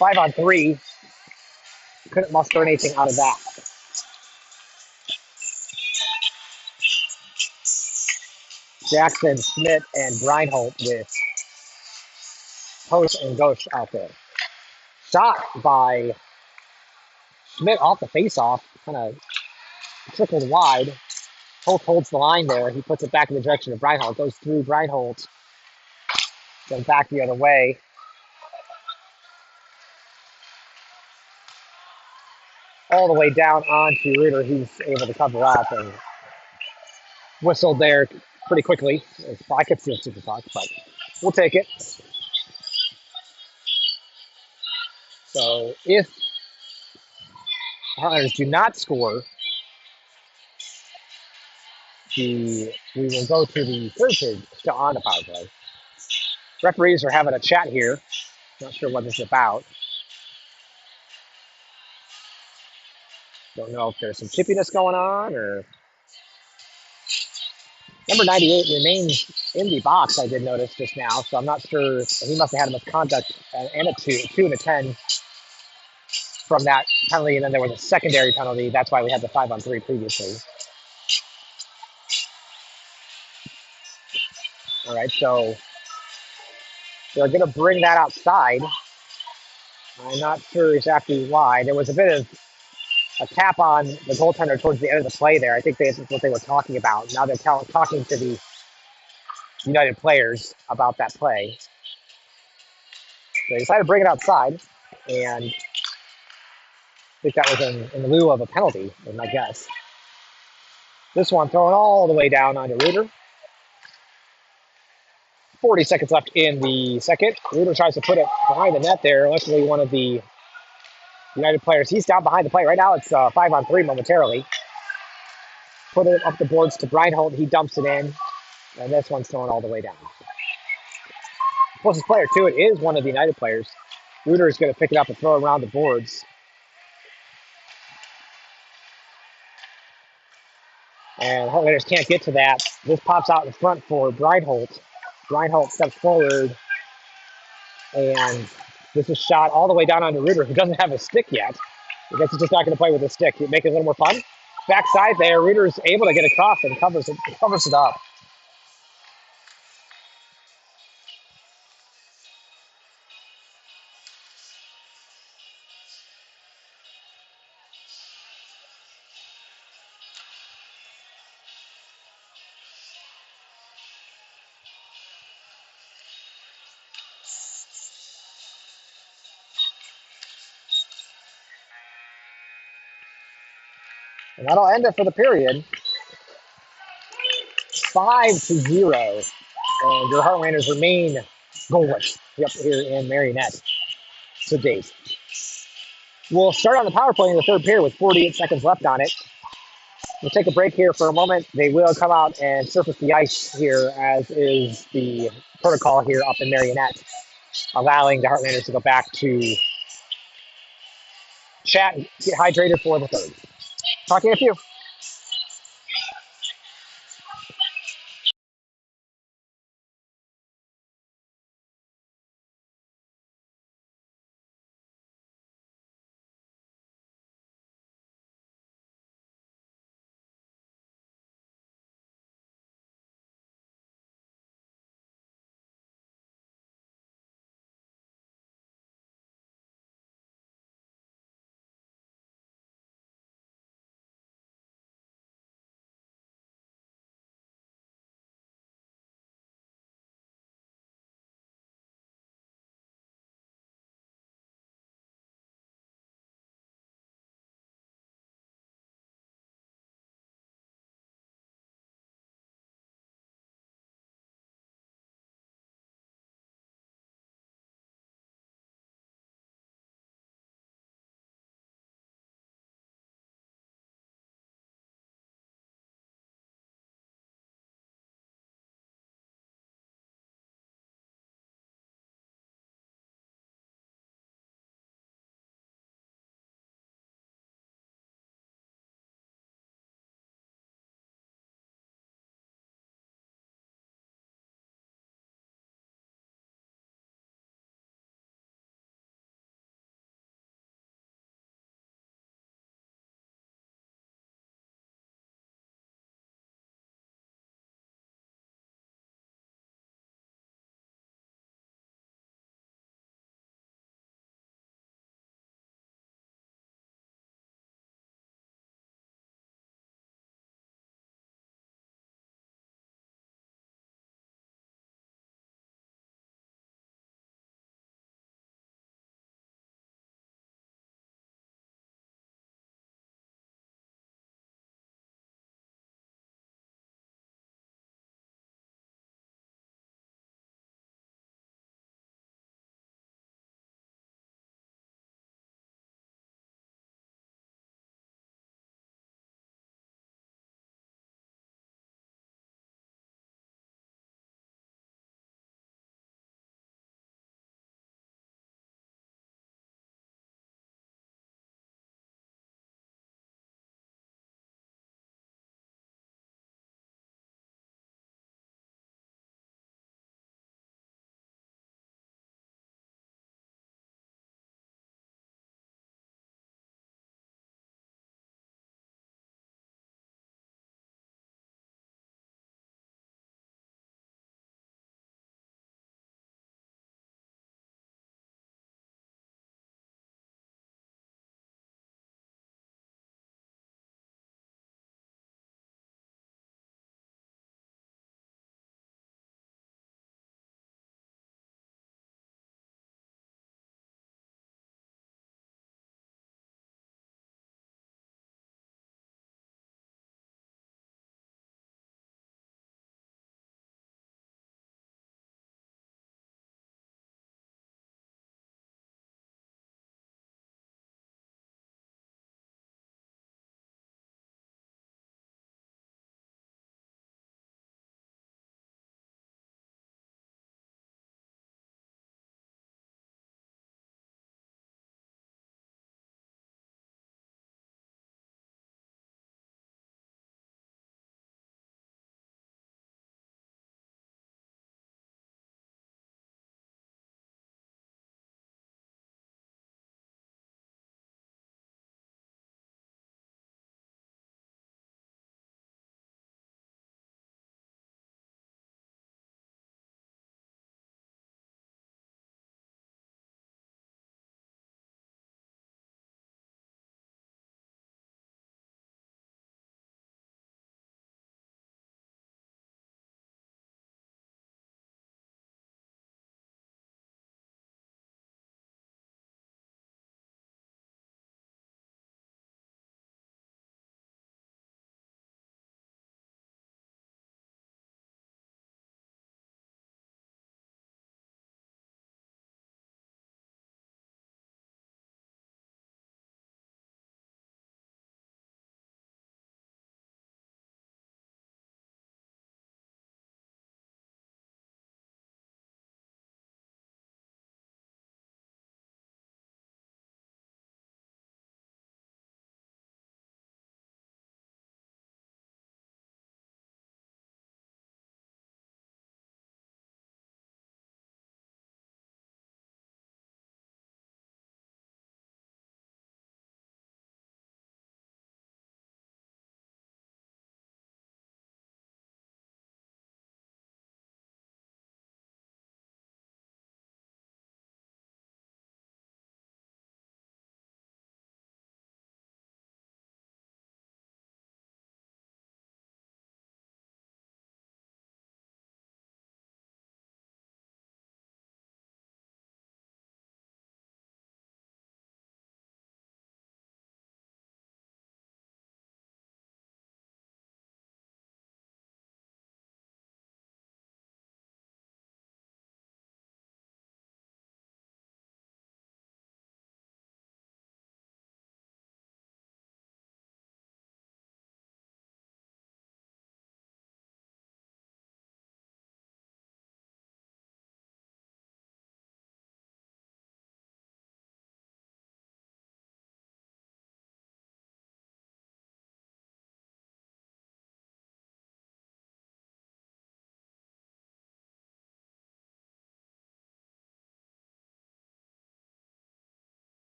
5-on-3. Couldn't muster anything out of that. Jackson, Schmidt, and Reinhold with Post and Ghost out there. Shot by Schmidt off the faceoff, kind of trickled wide. Holt holds the line there. He puts it back in the direction of Reinhold. Goes through Reinhold, then back the other way. All the way down onto Reuter. He's able to cover up and whistled there pretty quickly. I could see a super talk, but we'll take it. So if Heartlanders do not score, we will go to the third period, still on the power play. Referees are having a chat here. Not sure what this is about. Don't know if there's some chippiness going on or. Number 98 remains in the box, I did notice just now, so I'm not sure. He must have had a misconduct and a 2 and a 10 from that penalty, and then there was a secondary penalty. That's why we had the 5-on-3 previously. All right, so they're going to bring that outside. I'm not sure exactly why. There was a bit of a tap on the goaltender towards the end of the play there. I think that's what they were talking about. Now they're talking to the United players about that play. So they decided to bring it outside, and I think that was in lieu of a penalty, is my guess. This one thrown all the way down onto Reuter. 40 seconds left in the second. Reuter tries to put it behind the net there. Luckily, one of the United players, he's down behind the play. Right now, it's 5-on-3 momentarily. Put it up the boards to Reinhold. He dumps it in, and this one's thrown all the way down. Closest player to it is one of the United players. Reuter is going to pick it up and throw it around the boards. And Heartlanders can't get to that. This pops out in front for Reinhold. Reinhold steps forward, and this is shot all the way down onto Reuter, who doesn't have a stick yet. I guess he's just not going to play with a stick. Make it a little more fun. Backside there, Reuter's able to get across and covers it up. And that'll end it for the period. 5-0. And your Heartlanders remain goalless up here in Marinette to date. We'll start on the power play in the third period with 48 seconds left on it. We'll take a break here for a moment. They will come out and surface the ice here, as is the protocol here up in Marinette, allowing the Heartlanders to go back to chat and get hydrated for the third. Talk to you in a few.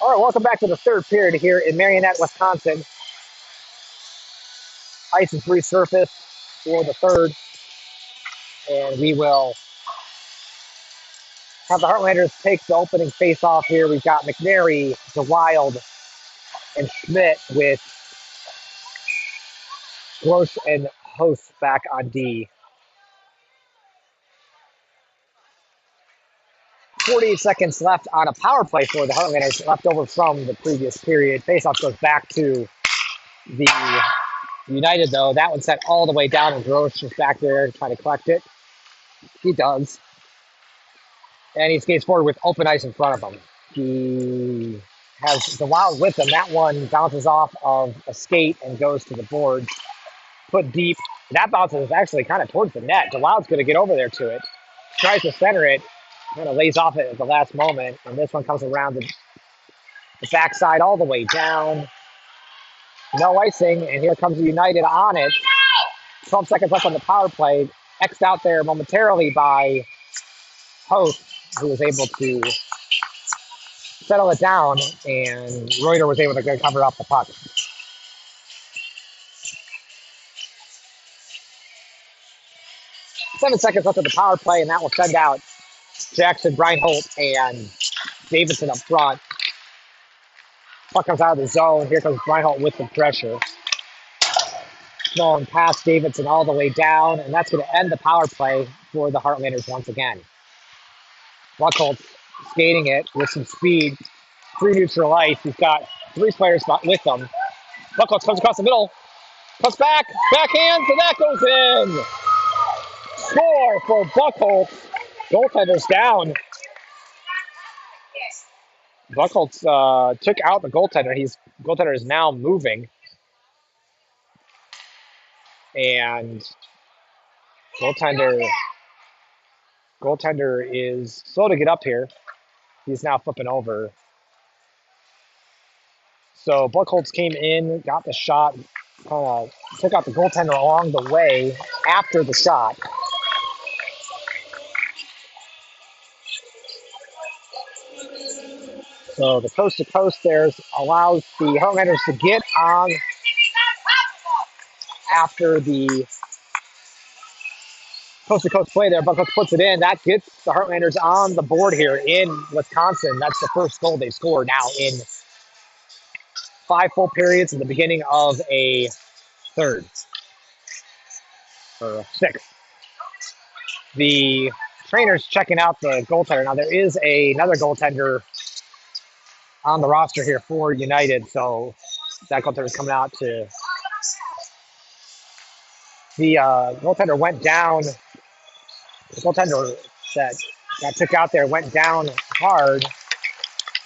All right, welcome back to the third period here in Marinette, Wisconsin. Ice is resurfaced for the third, and we will have the Heartlanders take the opening face-off here. We've got McNary, DeWild, and Schmidt with Gross and Host back on D. 48 seconds left on a power play for the Heartlanders, left over from the previous period. Face-off goes back to the United, though. That one set all the way down, and Gross is back there trying to collect it. He does. And he skates forward with open ice in front of him. He has the Wild with him. That one bounces off of a skate and goes to the boards. Put deep. That bounces actually kind of towards the net. The Wild's going to get over there to it. Tries to center it. Kind of lays off it at the last moment. And this one comes around the backside all the way down. No icing. And here comes the United on it. 12 seconds left on the power play. X'd out there momentarily by Host, who was able to settle it down, and Reuter was able to cover up the puck. 7 seconds left of the power play, and that will send out Jackson, Reinhold, and Davidson up front. Puck comes out of the zone. Here comes Reinhold with the pressure. Throwing past Davidson all the way down, and that's going to end the power play for the Heartlanders once again. Buckholz skating it with some speed through neutral ice. He's got three players with him. Buckholz comes across the middle, comes back, backhand, and that goes in. Score for Buckholz. Goaltender's down. Buckholz took out the goaltender. Goaltender is now moving, and goaltender is slow to get up here. He's now flipping over. So Buckholz came in, got the shot, kind of took out the goaltender along the way after the shot. So the coast to coast there allows the Heartlanders to get on after the coast to coast play there. Buckholz puts it in. That gets the Heartlanders on the board here in Wisconsin. That's the first goal they've scored now in 5 full periods in the beginning of a third. Or sixth. The trainer's checking out the goaltender. Now there is another goaltender on the roster here for United, so that goaltender is coming out to. The goaltender went down. The goaltender that took out there went down hard.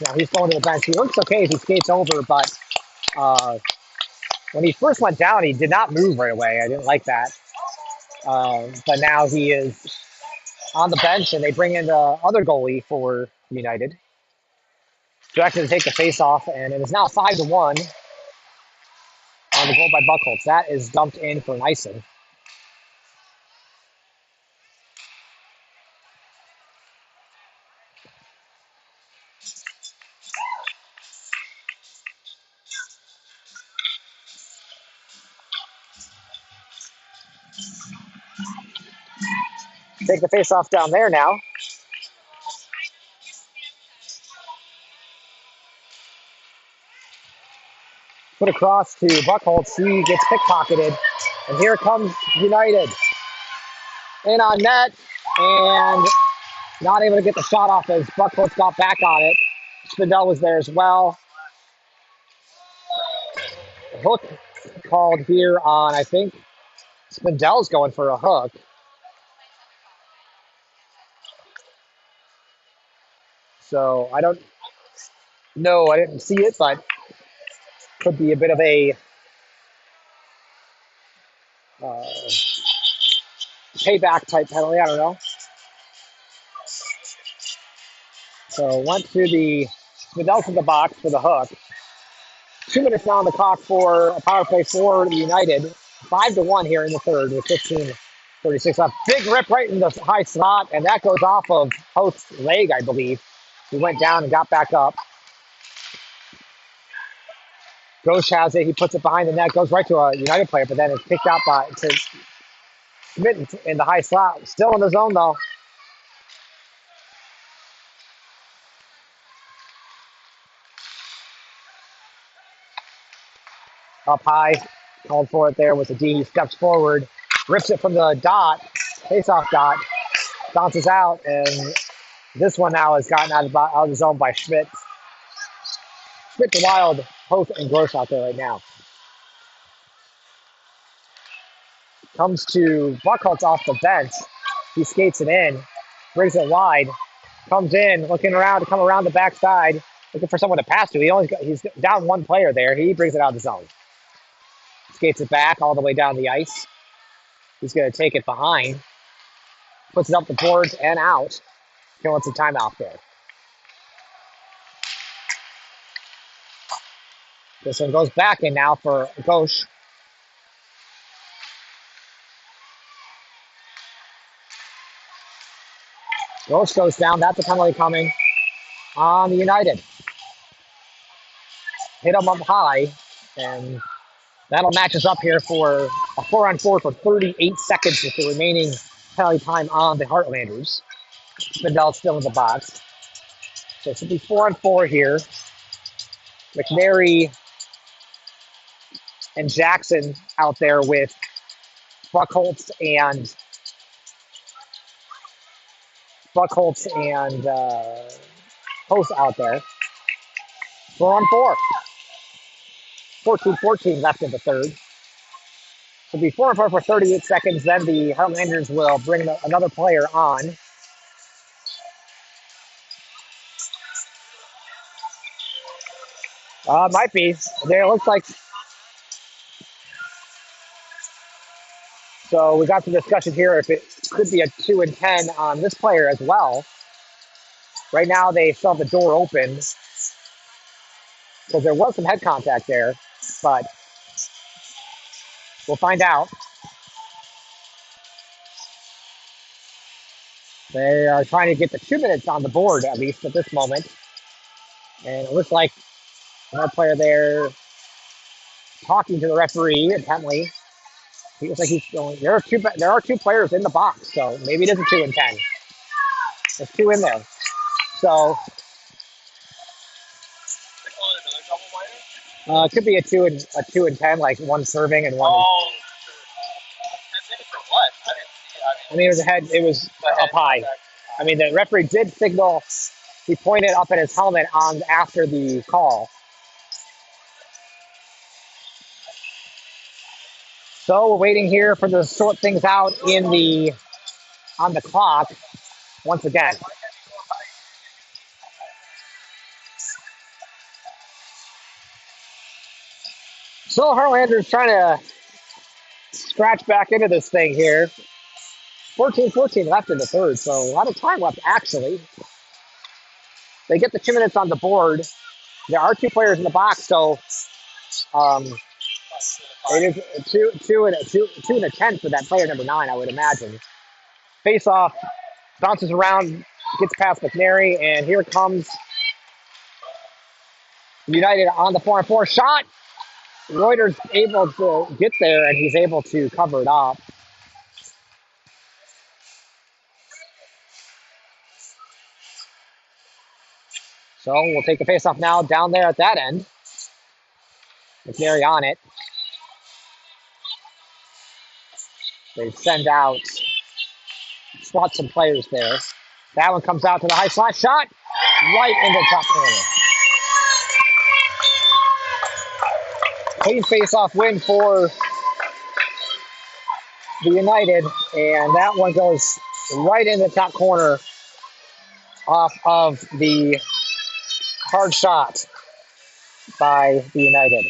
Now he's going to the bench. He looks okay if he skates over, but when he first went down, he did not move right away. I didn't like that. But now he is on the bench, and they bring in the other goalie for United. Directed to take the face off, and it is now 5-1 on the goal by Buckholz. That is dumped in for an icing. Take the face off down there now. Put across to Buckholz. He gets pickpocketed. And here comes United. In on net. And not able to get the shot off as Buckholz got back on it. Spindell was there as well. Hook called here on, I think, Spindell's going for a hook. So I don't know. I didn't see it, but could be a bit of a payback type penalty. I don't know. So went to the Spindell to the box for the hook. 2 minutes now on the clock for a power play for the United. 5-1 here in the third with 15 36 left. Big rip right in the high slot, and that goes off of Host's leg, I believe. He went down and got back up. Ghosh has it. He puts it behind the net, goes right to a United player, but then it's picked out by to Schmidt in the high slot. Still in the zone, though. Up high. Called for it there with a D. He steps forward, rips it from the dot, face-off dot, bounces out, and this one now has gotten out of the zone by Schmidt. Schmidt the Wild, Hoth, and Gross out there right now. Comes to Buckholz off the bench. He skates it in, brings it wide, comes in, looking around to come around the backside, looking for someone to pass to. He's down one player there. He brings it out of the zone. Skates it back all the way down the ice. He's going to take it behind, puts it up the boards and out. Killing some timeout there. This one goes back in now for Ghosh. Ghosh goes down. That's a penalty coming on the United. Hit him up high, and that'll match us up here for a 4-on-4 for 38 seconds with the remaining penalty time on the Heartlanders. Spindell's still in the box. So it should be 4-on-4 here. McNary and Jackson out there with Buckholz and Post out there. 4-on-4. 14-14 left in the third. So it'll be 4-on-4 for 38 seconds. Then the Heartlanders will bring another player on. Might be. There looks like. So we got the discussion here if it could be a 2-and-10 on this player as well. Right now they still have the door open because there was some head contact there, but we'll find out. They are trying to get the 2 minutes on the board, at least at this moment. And it looks like another player there talking to the referee intently. He looks like he's going. There are two players in the box, so maybe it is a 2-and-10. There's two in there. So it could be a 2-and-10, like one serving and one. Oh, 10 minutes or what? I mean, it was up high. I mean, the referee did signal. He pointed up at his helmet on after the call. So we're waiting here for the sort things out on the clock once again. So Heartlanders trying to scratch back into this thing here. 14-14 left in the third, so a lot of time left actually. They get the 2 minutes on the board. There are two players in the box, so it is two and a 10 for that player number 9, I would imagine. Face off, bounces around, gets past McNary, and here comes United on the 4-on-4 shot. Reuter's able to get there, and he's able to cover it up. So we'll take the face-off now down there at that end. McNary on it. They send out, spot some players there. That one comes out to the high slot shot, right into the top corner. Clean face-off win for the United, and that one goes right in the top corner off of the hard shot by the United.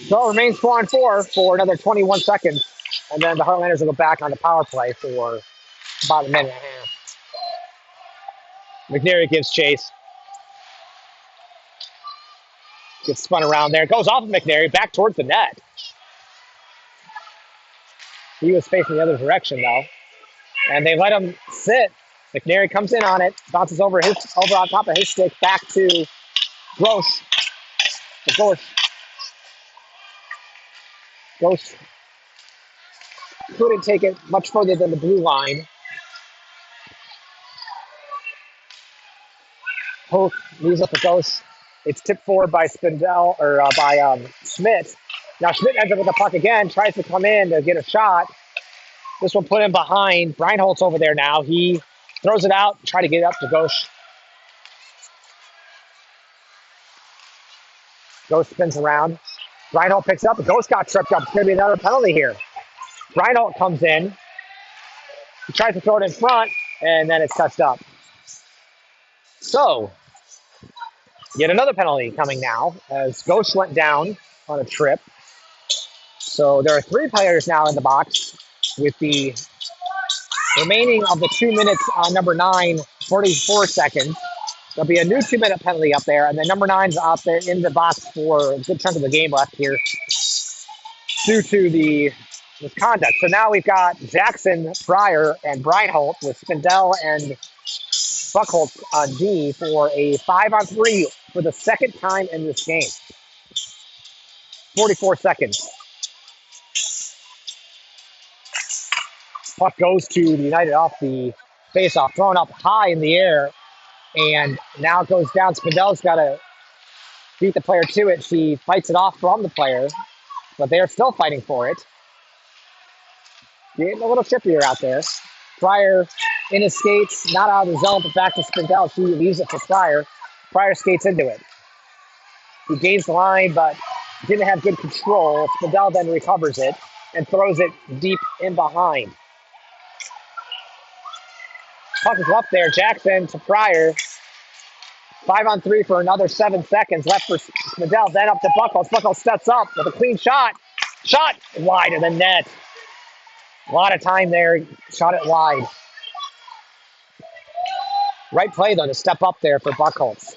So it remains 4-on-4 for another 21 seconds, and then the Heartlanders will go back on the power play for about a minute and a half. McNary gives chase. Gets spun around there. Goes off of McNary back towards the net. He was facing the other direction though. And they let him sit. McNary comes in on it, bounces over on top of his stick back to Gross. Of course, Gross couldn't take it much further than the blue line. Holt leaves up the Ghost. It's tipped forward by Spindell or by Schmidt. Now Schmidt ends up with the puck again, tries to come in to get a shot. This will put him behind. Brian over there now. He throws it out, try to get it up to Ghost. Ghost spins around. Brian picks up. Ghost got tripped up. It's going to be another penalty here. Brian comes in. He tries to throw it in front, and then it's touched up. So, yet another penalty coming now as Ghost went down on a trip. So there are 3 players now in the box with the remaining of the 2 minutes on number 9, 44 seconds. There'll be a new 2-minute penalty up there, and then number 9's out there in the box for a good chunk of the game left here due to the misconduct. So now we've got Jackson, Pryor, and Brian Holt with Spindell and Buckholz on D for a 5-on-3 for the second time in this game. 44 seconds. Puck goes to the United off the faceoff, thrown up high in the air, and now it goes down. Spindell's got to beat the player to it. She fights it off from the player, but they are still fighting for it. Getting a little chippier out there. Pryor in his skates, not out of the zone, but back to Spindell. She leaves it for Pryor. Pryor skates into it. He gains the line, but didn't have good control. Spindell then recovers it and throws it deep in behind. Puck is up there. Jackson to Pryor. 5-on-3 for another 7 seconds left for Spindell. Then up to Buckholz. Buckholz steps up with a clean shot. Shot wide of the net. A lot of time there. Shot it wide. Right play, though, to step up there for Buckholz.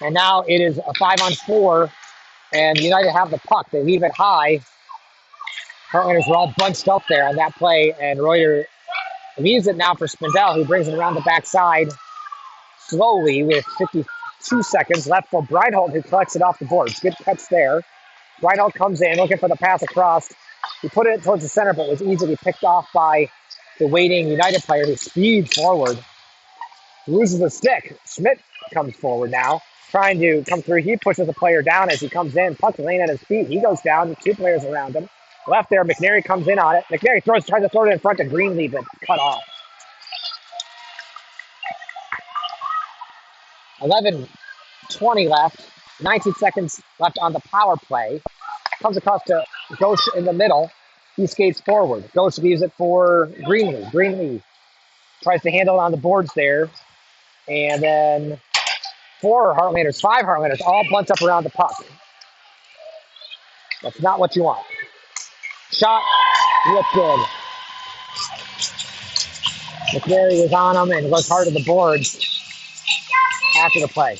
And now it is a 5-on-4, and United have the puck. They leave it high. Heartlanders were all bunched up there on that play, and Reuter leaves it now for Spindell, who brings it around the backside slowly with 52 seconds left for Breinholt, who collects it off the boards. Good cuts there. Breinholt comes in looking for the pass across. He put it towards the center, but was easily picked off by the waiting United player who speeds forward. Loses the stick. Schmidt comes forward now, trying to come through. He pushes the player down as he comes in. Puck laying at his feet. He goes down. 2 players around him. Left there, McNary comes in on it. McNary tries to throw it in front to Greenlee, but cut off. 11:20 left. 19 seconds left on the power play. Comes across to Ghosh in the middle. He skates forward. Ghosh leaves it for Greenlee. Greenlee tries to handle it on the boards there. And then 5 Heartlanders, all bunched up around the puck. That's not what you want. Shot, looked good. McNary was on him and looked hard at the boards after the play.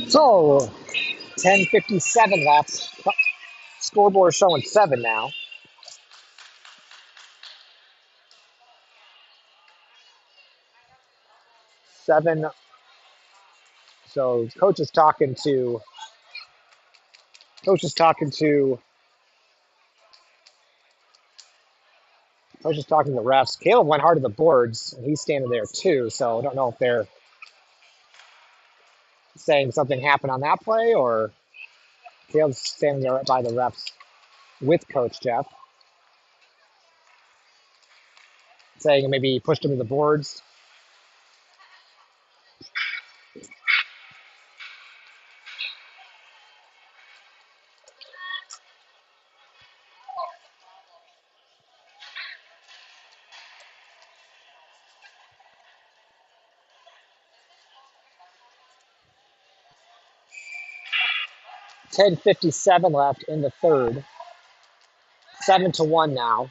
So, 10:57 left. Scoreboard showing 7 now. Seven. So coach is talking to the refs. Caleb went hard to the boards, and he's standing there too. So I don't know if they're saying something happened on that play or Caleb's standing there by the refs with Coach Jeff, saying maybe he pushed him to the boards. 10:57 left in the third. 7-1 now.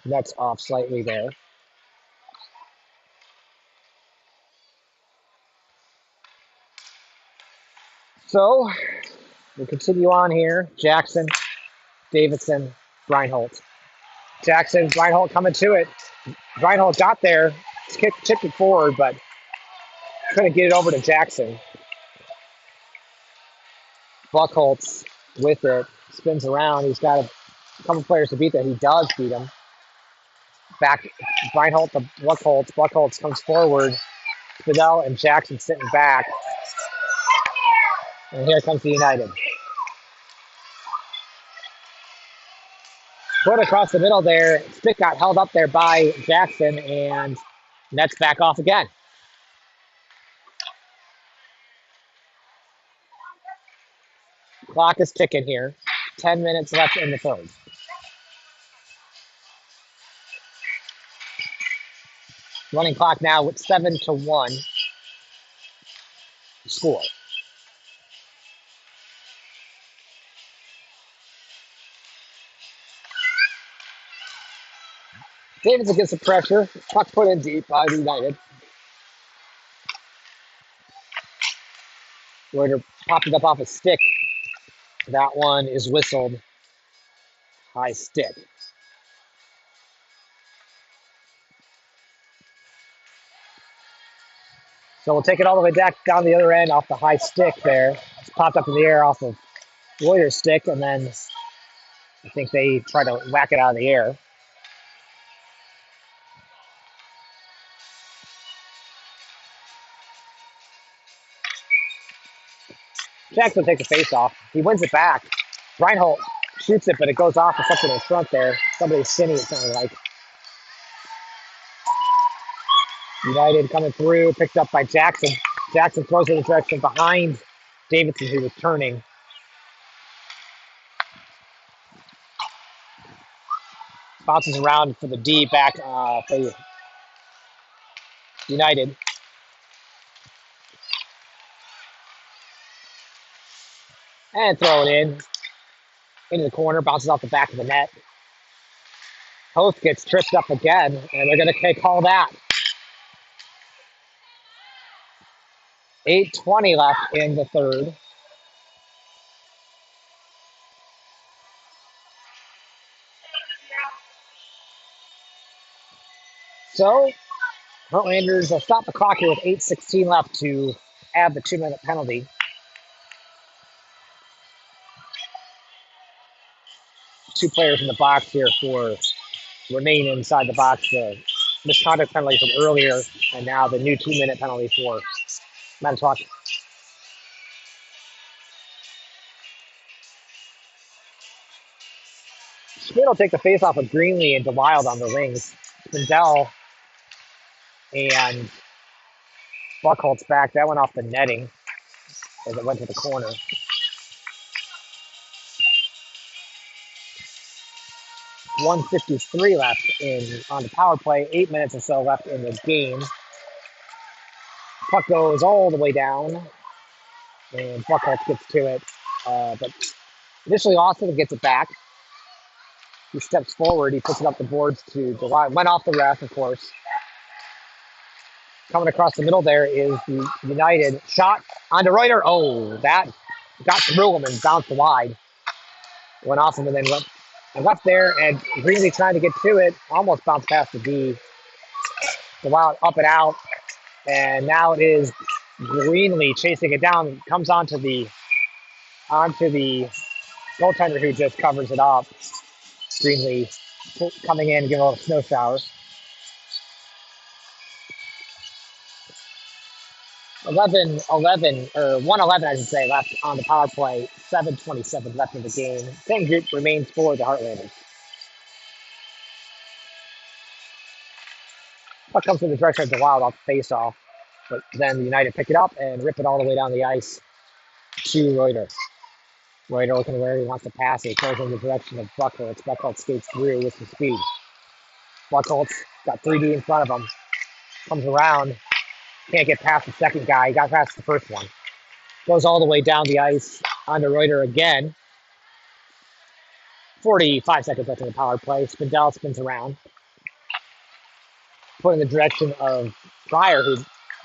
Nets off slightly there. So we'll continue on here. Jackson, Davidson, Reinhold. Jackson, Reinhold coming to it. Reinhold got there, chipped it forward, but couldn't get it over to Jackson. Buckholz with it, spins around. He's got a couple players to beat that. He does beat him. Back, Reinhold to Buckholz. Buckholz comes forward. Fidel and Jackson sitting back. And here comes the United. Put across the middle there. Stick got held up there by Jackson, and Nets back off again. Clock is ticking here. 10 minutes left in the third. Running clock now with 7-1 score. Davidson gets the pressure. Puck put in deep by the United. Reuter popped it up off a stick. That one is whistled. High stick. So we'll take it all the way back down the other end off the high stick there. It's popped up in the air off of Reuter's stick, and then I think they try to whack it out of the air. Jackson takes the face off. He wins it back. Reinhold shoots it, but it goes off of something in front there. Somebody's skinny, it sounded like. United coming through, picked up by Jackson. Jackson throws it in the direction behind Davidson, who was turning. Bounces around for the D back for United. And throw it in. Into the corner, bounces off the back of the net. Host gets tripped up again, and they're going to call that. 8:20 left in the third. So, Heartlanders will stop the clock here with 8:16 left to add the 2-minute penalty. Two players in the box here for remain inside the box. The misconduct penalty from earlier, and now the new 2-minute penalty for Manitowoc. Schmidt will take the face off of Greenlee and DeWild on the wings. Spindell and Buckholz back. That went off the netting as it went to the corner. .153 left on the power play. 8 minutes or so left in the game. Puck goes all the way down, and Buckholz gets to it. But initially, Austin gets it back. He steps forward. He puts it up the boards to DeWild. Went off the ref, of course. Coming across the middle there is the United shot onto Reuter. Oh, that got through him and bounced wide. Went off him and then left there, and Greenlee trying to get to it. Almost bounced past the D. DeWild up and out. And now it is Greenlee chasing it down. Comes onto the goaltender who just covers it up. Greenlee coming in, giving a little snow shower. 1:11, I should say, left on the power play. 7:27 left in the game. Same group remains for the Heartlanders. Puck comes in the direction of DeWild off the face-off, but then the United pick it up and rip it all the way down the ice to Reuter. Reuter looking where he wants to pass it. He throws in the direction of Buckholz. Buckholz skates through with some speed. Buckholz got 3D in front of him. Comes around. Can't get past the second guy. He got past the first one. Goes all the way down the ice onto Reuter again. 45 seconds left in the power play. Spindell spins around. Put in the direction of Pryor, who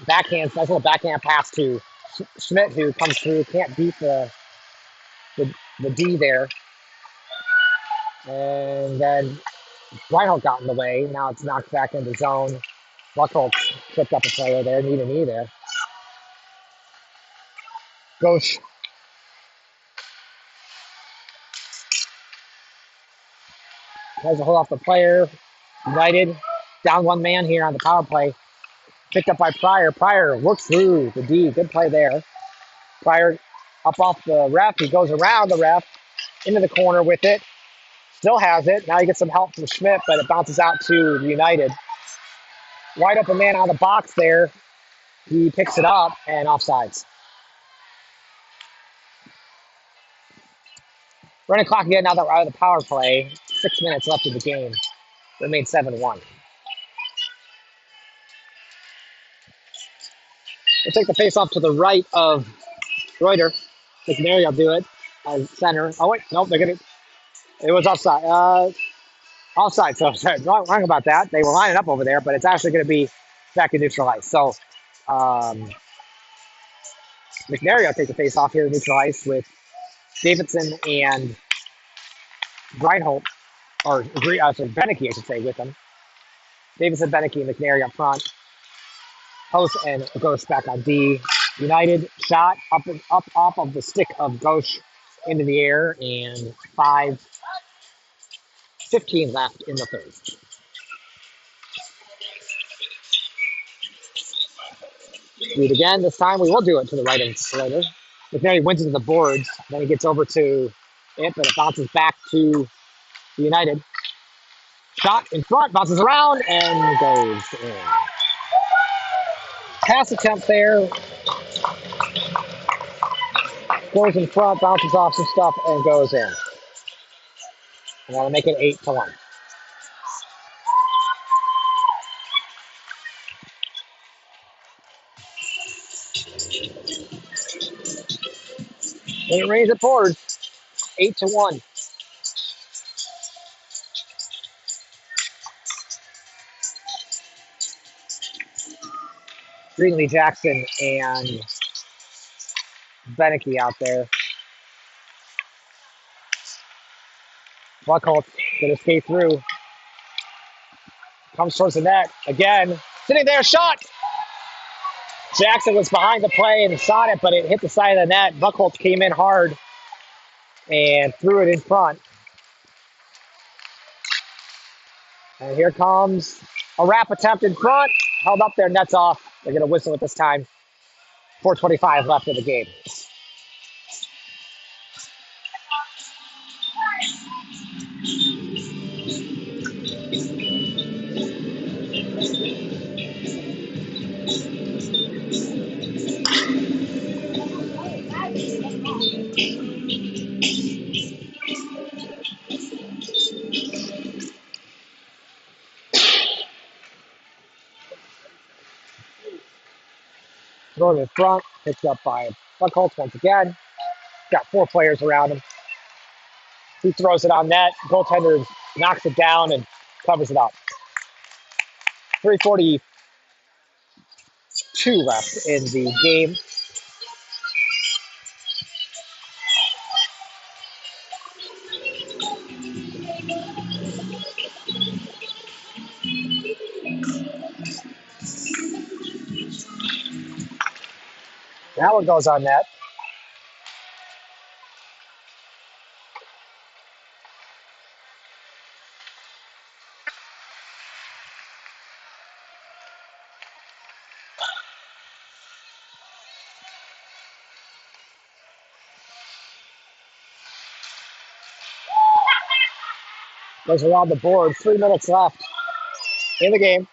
backhands, nice little backhand pass to Schmidt, who comes through, can't beat the, the D there. And then Reinhold got in the way. Now it's knocked back into zone. Buckholz picked up a player there, knee to knee there. Gauche tries to hold off the player. United down one man here on the power play. Picked up by Pryor. Pryor works through the D. Good play there. Pryor up off the ref. He goes around the ref into the corner with it. Still has it. Now he gets some help from Schmidt, but it bounces out to United. Wide open man out of the box there. He picks it up and offsides. Running clock again now that we're out of the power play. 6 minutes left in the game. Remains 7-1. We'll take the face off to the right of Reuter. McNary will do it as center. Oh, wait. Nope, they're going to. It was offside. Offside. So sorry, wrong about that. They were lining up over there, but it's actually going to be back in neutral ice. So McNary will take the face off here in neutral ice with Davidson and Reinhold, or sorry, Beneke, I should say, with them. Davidson, Beneke, and McNary up front. Post and Ghosh back on D. United shot up off of the stick of Ghosh into the air, and 5:15 left in the third. Do it again. This time we will do it to the right of Slater. McNary wins it to the boards. Then he gets over to it, but it bounces back to the United. Shot in front, bounces around, and goes in. Pass attempt there. Goes in front, bounces off some stuff, and goes in. And that'll make it 8-1. And it rains at boards. 8-1. Greenlee Jackson and Beneke out there. Buckholz gonna skate through. Comes towards the net again. Sitting there, shot. Jackson was behind the play and saw it, but it hit the side of the net. Buckholz came in hard and threw it in front. And here comes a wrap attempt in front. Held up there, nets off. They're gonna whistle it this time. 4:25 left in the game. Going in front, picked up by Buckholz once again. Got 4 players around him. He throws it on net. Goaltender knocks it down and covers it up. 3:42 left in the game. Now it goes on net. Goes around the board. 3 minutes left in the game.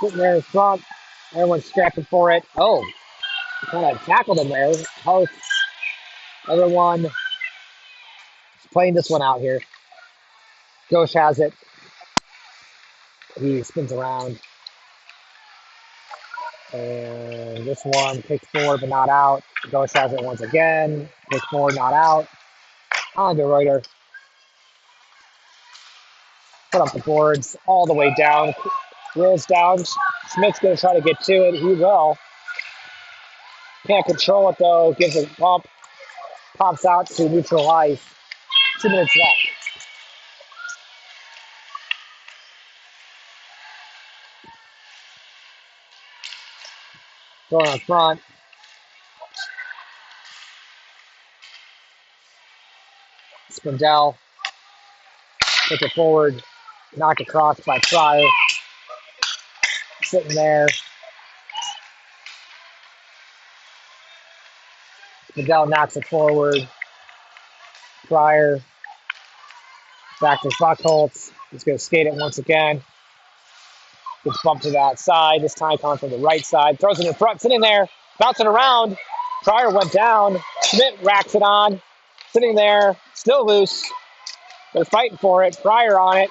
Sitting there in front. Everyone's scrapping for it. Oh, kind of tackled him there. Host, everyone is playing this one out here. Ghost has it. He spins around. And this one kicks forward but not out. Ghost has it once again. Kicks forward, not out. On the Reuter. Put up the boards all the way down. Rolls down. Smith's going to try to get to it. He will. Can't control it though. Gives a bump. Pops out to neutral ice. 2 minutes left. Going on front. Spindell. Puts it forward. Knocked across by Pryor. Sitting there. Spindell knocks it forward. Pryor. Back to Buckholtz. He's going to skate it once again. Gets bumped to the outside. This time coming from the right side. Throws it in front. Sitting there. Bouncing around. Pryor went down. Schmidt racks it on. Sitting there. Still loose. They're fighting for it. Pryor on it.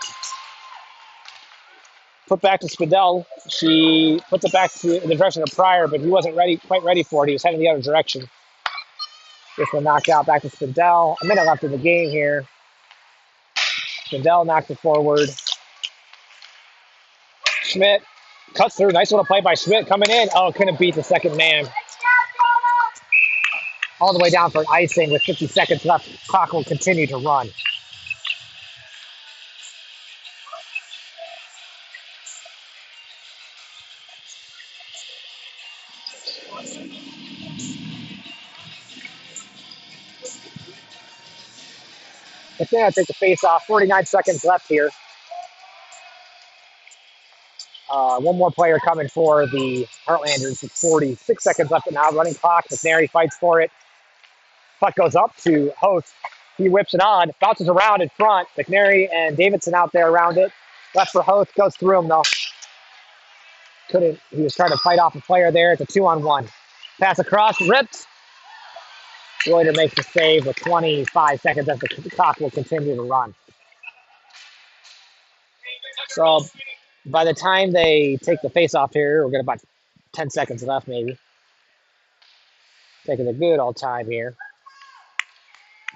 Put back to Spindell. She puts it back to the direction of Pryor, but he wasn't quite ready for it. He was heading the other direction. This one knocked out back to Spindell. A minute left in the game here. Spindell knocked it forward. Schmidt cuts through. Nice little play by Schmidt coming in. Oh, couldn't beat the second man. All the way down for an icing with 50 seconds left. Clock will continue to run. But then I take the face off. 49 seconds left here. One more player coming for the Heartlanders with 46 seconds left now. Running clock. McNary fights for it. Puck goes up to Host. He whips it on. Bounces around in front. McNary and Davidson out there around it. Left for Host. Goes through him though. Couldn't. He was trying to fight off a player there. It's a 2-on-1. Pass across. Ripped. Reuter makes the save with 25 seconds as the clock will continue to run. So by the time they take the face off here, we're got about 10 seconds left maybe. Taking a good old time here.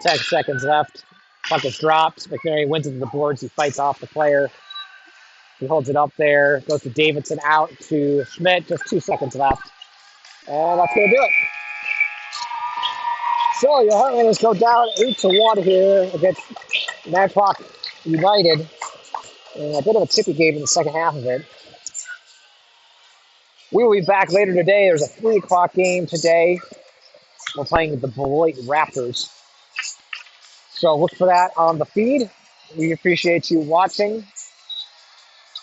10 seconds left. Puck is dropped. McNary wins into the boards. He fights off the player. He holds it up there. Goes to Davidson out to Schmidt. Just 2 seconds left. And that's going to do it. So your Heartlanders go down 8-1 here against Manitowoc United. And a bit of a tippy game in the second half of it. We will be back later today. There's a 3 o'clock game today. We're playing the Beloit Raptors. So look for that on the feed. We appreciate you watching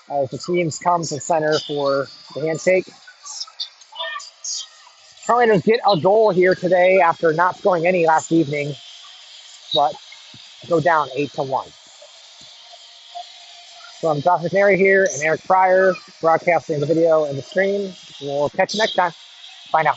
as the teams come to center for the handshake. Heartlanders get a goal here today after not scoring any last evening, but go down 8-1. So I'm Josh McNary here and Eric Pryor broadcasting the video and the stream. We'll catch you next time. Bye now.